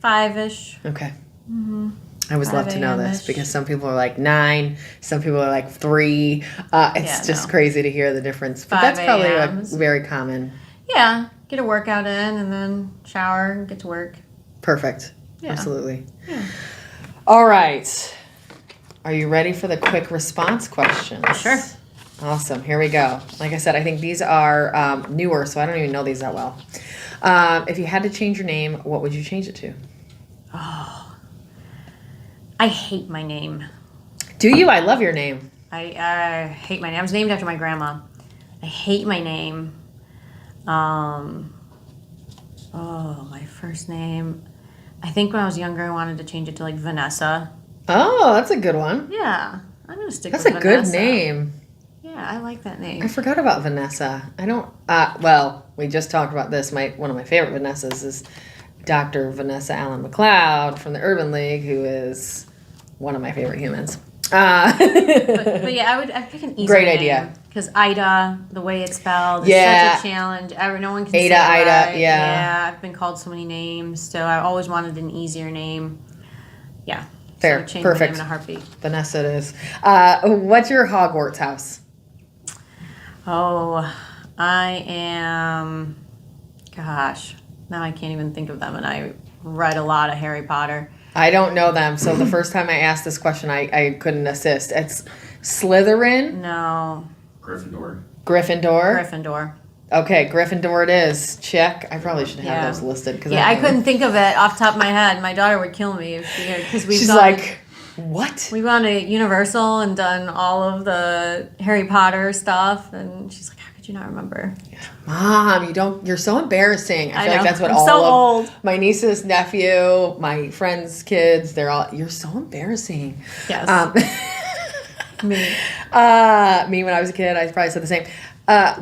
5-ish. Okay. Mm-hmm. I always love to know this because some people are like 9, some people are like 3. It's just crazy to hear the difference. But that's probably very common. Yeah. Get a workout in and then shower and get to work. Perfect. Yeah. Absolutely. Yeah. All right. Are you ready for the quick response questions? Sure. Awesome. Here we go. Like I said, I think these are newer, so I don't even know these that well. If you had to change your name, what would you change it to? Oh, I hate my name. Do you? I love your name. I hate my name. I was named after my grandma. I hate my name. My first name. I think when I was younger, I wanted to change it to like Vanessa. Oh, that's a good one. Yeah, I'm gonna stick with Vanessa. That's a good name. Yeah, I like that name. I forgot about Vanessa. I don't. We just talked about this. One of my favorite Vanessas is Dr. Vanessa Allen McLeod from the Urban League, who is one of my favorite humans. But yeah, I'd pick an easy Great name. idea. Because Ida, the way it's spelled, is such a challenge. No one can say it Ida, right. yeah. I've been called so many names, so I always wanted an easier name. Yeah. Fair. So change Perfect. my name in a heartbeat. Vanessa it is. What's your Hogwarts house? Oh, I am... Gosh, now I can't even think of them, and I read a lot of Harry Potter. I don't know them, so the first time I asked this question, I couldn't assist. It's Slytherin? No. Gryffindor. Gryffindor. Okay, Gryffindor it is. Check. I probably should have those listed. I couldn't think of it off the top of my head. My daughter would kill me if she because She's like, what? We've gone to Universal and done all of the Harry Potter stuff, and she's like, how could you not remember? Mom, you're so embarrassing. I feel like that's what I'm so old. My niece's nephew, my friends' kids, you're so embarrassing. Yes. Me when I was a kid, I probably said the same.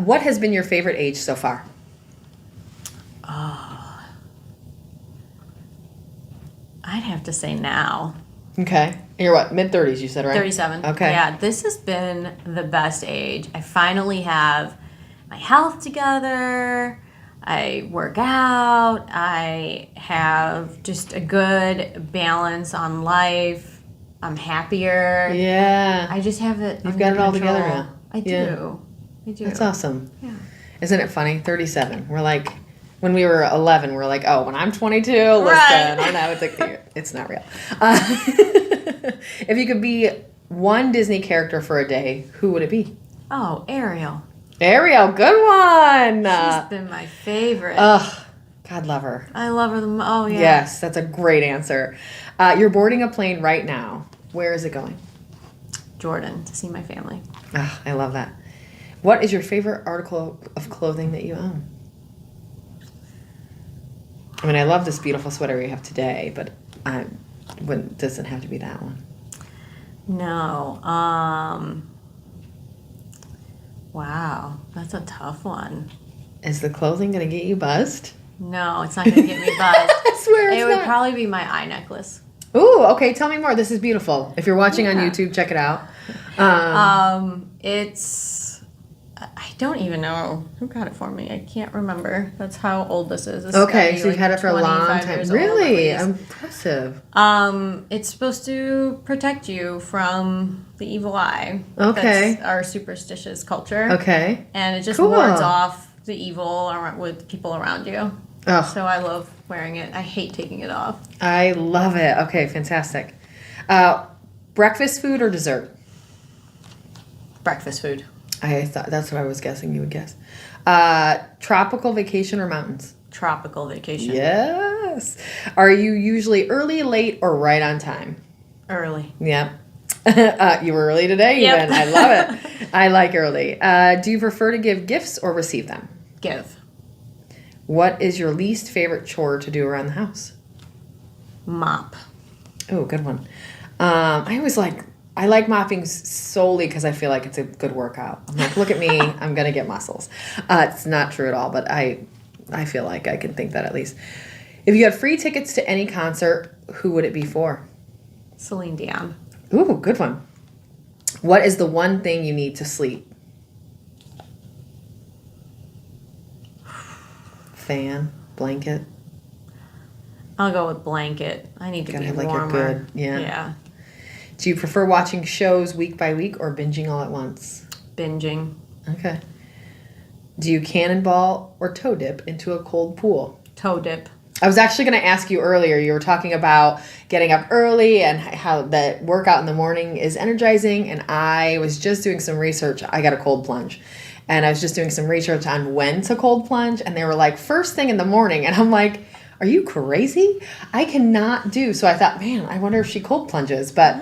What has been your favorite age so far? Oh, I'd have to say now. Okay. You're what, mid-30s you said, right? 37. Okay. Yeah, this has been the best age. I finally have my health together. I work out. I have just a good balance on life. I'm happier. Yeah. I just have it. You've got it all together control. now. I do. Yeah. I do. That's awesome. Yeah. Isn't it funny? 37. We're like, when we were 11, we're like, oh, when I'm 22, listen. Right. Oh, no, it's not real. If you could be one Disney character for a day, who would it be? Oh, Ariel. Ariel, good one. She's been my favorite. Ugh, God love her. I love her. Oh, yeah. Yes, that's a great answer. You're boarding a plane right now. Where is it going? Jordan, to see my family. Oh, I love that. What is your favorite article of clothing that you own? I mean, I love this beautiful sweater you have today, but it doesn't have to be that one. No. Wow, that's a tough one. Is the clothing going to get you buzzed? No, it's not going to get me buzzed. I swear it's It would not. probably be my eye necklace. Ooh, okay. Tell me more. This is beautiful. If you're watching on Yeah. YouTube, check it out. I don't even know who got it for me. I can't remember. That's how old this is. This Okay, has gotta be so you've had it for a long 25 time. years old, at Really least. impressive. It's supposed to protect you from the evil eye. Okay. That's our superstitious culture. Okay. And it just Cool. wards off the evil with people around you. Oh, So I love wearing it. I hate taking it off. I love it. Okay, fantastic. Breakfast food or dessert? Breakfast food. I thought that's what I was guessing you would guess. Tropical vacation or mountains? Tropical vacation. Yes. Are you usually early, late, or right on time? Early. Yep. You were early today, Yep. even. I love it. I like early. Do you prefer to give gifts or receive them? Give. What is your least favorite chore to do around the house? Mop. Oh, good one. I like mopping solely because I feel like it's a good workout. I'm like, look at me, I'm gonna get muscles. It's not true at all, but I feel like I can think that at least. If you had free tickets to any concert, who would it be for? Celine Dion. Ooh, good one. What is the one thing you need to sleep? Fan, blanket. I'll go with blanket. I need to Gotta be have like warmer. your good, yeah. Yeah. Do you prefer watching shows week by week or binging all at once? Binging. Okay. Do you cannonball or toe dip into a cold pool? Toe dip. I was actually going to ask you earlier. You were talking about getting up early and how the workout in the morning is energizing. And I was just doing some research. I got a cold plunge. And I was just doing some research on when to cold plunge. And they were like, first thing in the morning. And I'm like, are you crazy? I cannot do. So I thought, man, I wonder if she cold plunges. But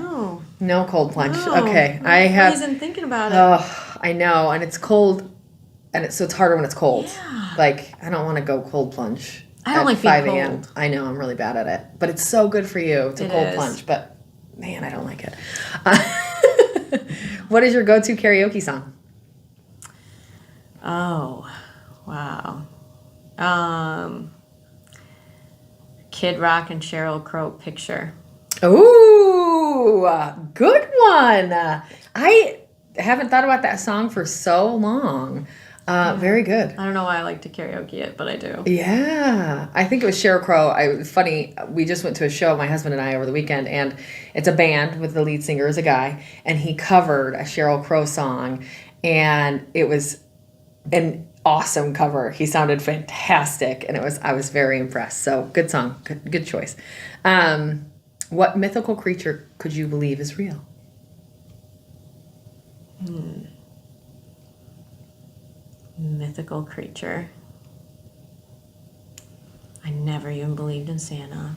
no cold plunge. No. Okay. I'm I have. freezing thinking about it. Oh, I know. And it's cold. And so it's harder when it's cold. Yeah. Like, I don't want to go cold plunge. I don't at like being 5 a.m. cold. I know, I'm really bad at it. But it's so good for you to It cold is. plunge. But, man, I don't like it. What is your go-to karaoke song? Oh, wow. Kid Rock and Sheryl Crow Picture. Ooh, good one. I haven't thought about that song for so long. Very good. I don't know why I like to karaoke it, but I do. Yeah, I think it was Sheryl Crow. Funny, we just went to a show, my husband and I, over the weekend, and it's a band with the lead singer is a guy, and he covered a Sheryl Crow song, and it was an awesome cover. He sounded fantastic, and I was very impressed. So good song, good choice. What mythical creature could you believe is real? Mythical creature. I never even believed in Santa.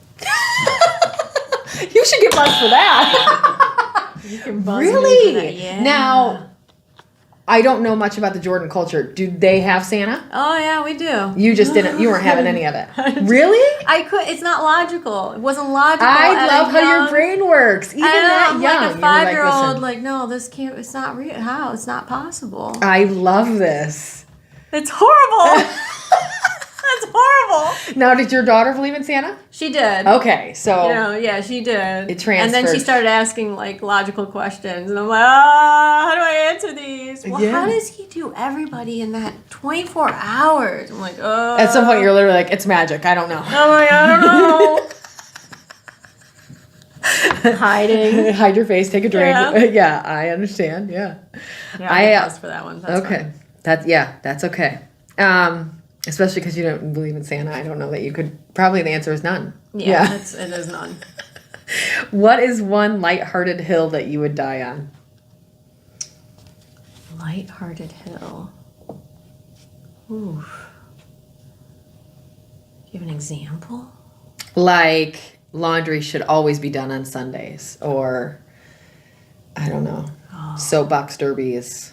You should get buzzed for that. You can buzz me Really? for that. Yeah. Now, I don't know much about the Jordan culture. Do they have Santa? Oh yeah, we do. You just didn't. You weren't having any of it. Really? It's not logical. It wasn't logical. I at love a how your young- brain works. Even I know, that I'm young. like You a were 5-year-old. listen, Like, no, this can't. It's not real. How? It's not possible. I love this. It's horrible. That's horrible. Now, did your daughter believe in Santa? She did. Okay, so Yeah, she did. It And then she transferred. started asking like logical questions, and I'm like, how do I answer these? Well, Yeah. how does he do everybody in that 24 hours? I'm like, oh. at some point you're literally like, it's magic. I don't know. I'm like, I don't know. Hiding. Hide your face, take a drink. Yeah. Yeah, I understand. Yeah. Yeah, I, I paused for that one. That's okay. fine. That's okay. Especially because you don't believe in Santa. I don't know that you could. Probably the answer is none. Yeah, it is none. What is one lighthearted hill that you would die on? Lighthearted hill. Ooh. Give an example? Like laundry should always be done on Sundays, or I don't know. Soapbox derby is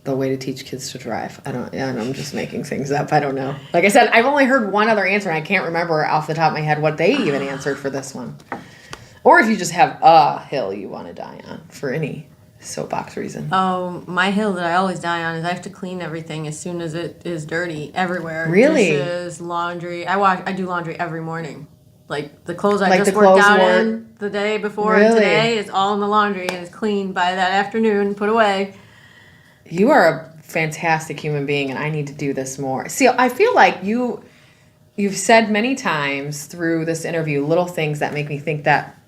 the way to teach kids to drive. I'm just making things up. I don't know. Like I said, I've only heard one other answer, and I can't remember off the top of my head what they even answered for this one. Or if you just have a hill you want to die on for any soapbox reason. Oh, my hill that I always die on is I have to clean everything as soon as it is dirty everywhere. Really? Dishes, laundry. I do laundry every morning. Like the clothes I Like just the worked clothes out were- in the day before and Really? today is all in the laundry and is cleaned by that afternoon, put away. You are a fantastic human being, and I need to do this more. See, I feel like you've said many times through this interview little things that make me think that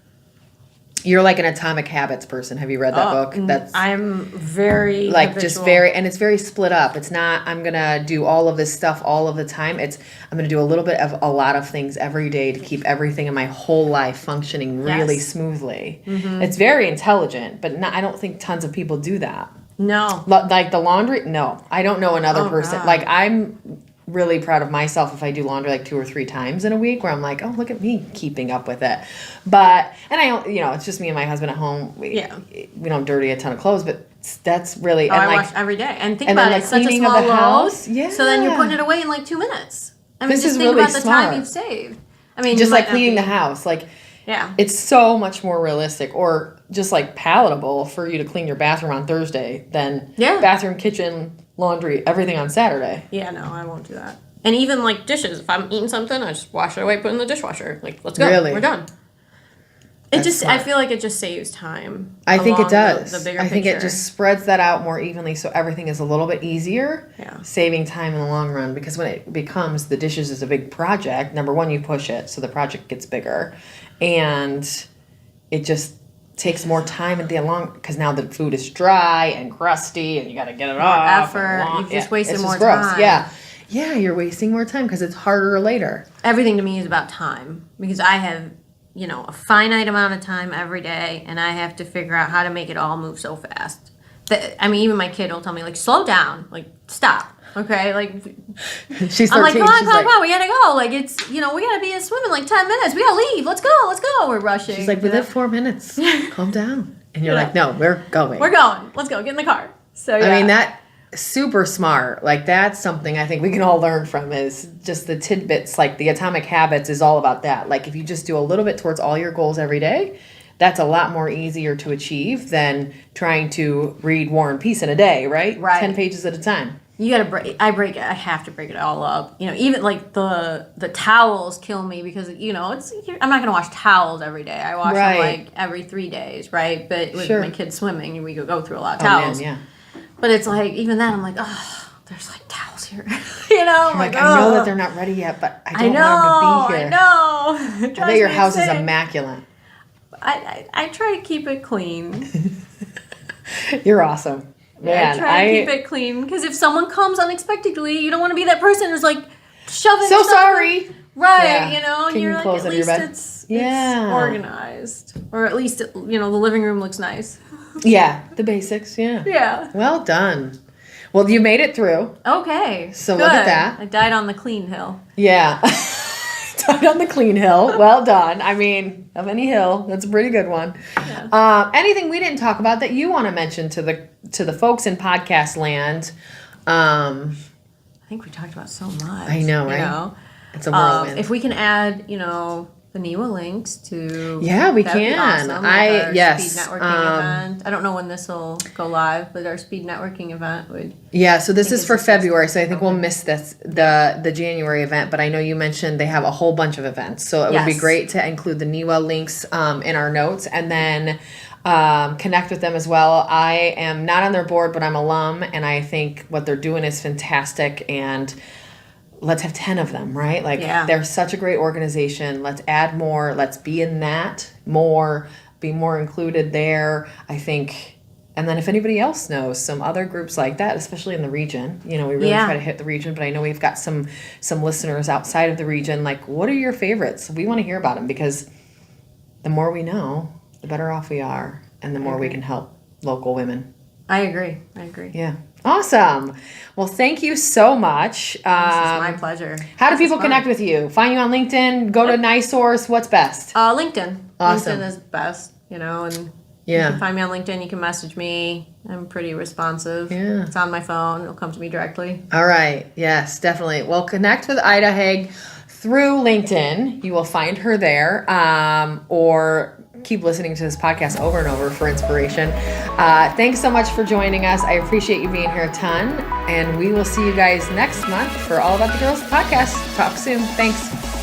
you're like an Atomic Habits person. Have you read that book? That's I'm very like habitual. just very, and it's very split up. It's not, I'm going to do all of this stuff all of the time. It's, I'm going to do a little bit of a lot of things every day to keep everything in my whole life functioning really Yes. smoothly. It's very intelligent, but not, I don't think tons of people do that. No. Like the laundry, no. I don't know another Oh, person. God. Like I'm really proud of myself if I do laundry like 2 or 3 times in a week where I'm like, oh, look at me keeping up with it. But, and I don't, it's just me and my husband at home. We don't dirty a ton of clothes, but that's really, and I like, wash every day. And think and about then it, the it's such a cleaning small of the load. house. Yeah. So then you're putting it away in like 2 minutes. I mean, This just is think really about the smart. time you've saved. I mean, just you like might not cleaning be- the house. Like, Yeah. it's so much more realistic or just like palatable for you to clean your bathroom on Thursday than bathroom, kitchen, laundry, everything on Saturday. Yeah, no, I won't do that. And even like dishes, if I'm eating something, I just wash it away, put it in the dishwasher. Like, let's go. Really? We're done. That's I smart. feel like it just saves time. I think it along does. The bigger I think it picture. just spreads that out more evenly so everything is a little bit easier, Yeah. saving time in the long run. Because when it becomes the dishes is a big project, number one, you push it, so the project gets bigger. And it just takes more time at the long, because now the food is dry and crusty and you got to get it off. effort. You've just wasted it's more just gross. time. Yeah, you're wasting more time because it's harder later. Everything to me is about time because I have, a finite amount of time every day and I have to figure out how to make it all move so fast. Even my kid will tell me, like, slow down, like, stop. Okay, like, She's 13. I'm like, come on, she's come on, we gotta go. Like, it's, we gotta be in swim in like 10 minutes. We gotta leave. Let's go. We're rushing. She's like, we live 4 minutes. Calm down. And you're like, no, we're going. We're going. Let's go. Get in the car. So, yeah. I mean, that super smart. Like, that's something I think we can all learn from is just the tidbits. Like, the Atomic Habits is all about that. Like, if you just do a little bit towards all your goals every day, that's a lot more easier to achieve than trying to read War and Peace in a day, right? Right. 10 pages at a time. You gotta break. I have to break it all up. Even like the towels kill me because it's. I'm not gonna wash towels every day. I wash them like every 3 days, right? But with my kids swimming, we could go through a lot of towels. Man, yeah. But it's like even then, I'm like, oh, there's like towels here. You're like, I know that they're not ready yet, but I don't want them to be here. I know. I bet your house is immaculate. I try to keep it clean. You're awesome. Man, I try to keep it clean because if someone comes unexpectedly, you don't want to be that person who's like shoving. Sorry. Right, Yeah. and you're like, Clothes at under your least bed. it's organized, or at least the living room looks nice. Yeah, the basics. Yeah. Yeah. Well done. Well, you made it through. Okay. So good. look at that. I died on the clean hill. Yeah. Died on the clean hill. Well done. I mean, of any hill, that's a pretty good one. Yeah. Anything we didn't talk about that you want to mention to the folks in podcast land? I think we talked about so much. I know, right? It's a whirlwind. If we can add, the NIWA links to we that'd be can. awesome. Like our Yes. speed networking event. I don't know when this will go live, but our speed networking event would. Yeah, so this is for it's February, so I think we'll miss the January event, but I know you mentioned they have a whole bunch of events, so it would be Yes. great to include the NIWA links in our notes, and then connect with them as well. I am not on their board, but I'm alum, and I think what they're doing is fantastic, and let's have 10 of them, right? Like, they're such a great organization. Let's add more. Let's be in that more, be more included there, I think. And then if anybody else knows some other groups like that, especially in the region, we really try to hit the region, but I know we've got some listeners outside of the region. Like, what are your favorites? We want to hear about them because the more we know, the better off we are, and the more we can help local women. I agree. Yeah. Awesome. Well, thank you so much. This is my pleasure. How do people connect with you? Find you on LinkedIn? Go to NiSource? What's best? LinkedIn. Awesome. LinkedIn is best, and Yeah. you can find me on LinkedIn. You can message me. I'm pretty responsive. Yeah. It's on my phone. It'll come to me directly. All right. Yes, definitely. Well, connect with Aida Haigh through LinkedIn. You will find her there, or keep listening to this podcast over and over for inspiration. Thanks so much for joining us. I appreciate you being here a ton, and we will see you guys next month for All About the Girls podcast. Talk soon. Thanks.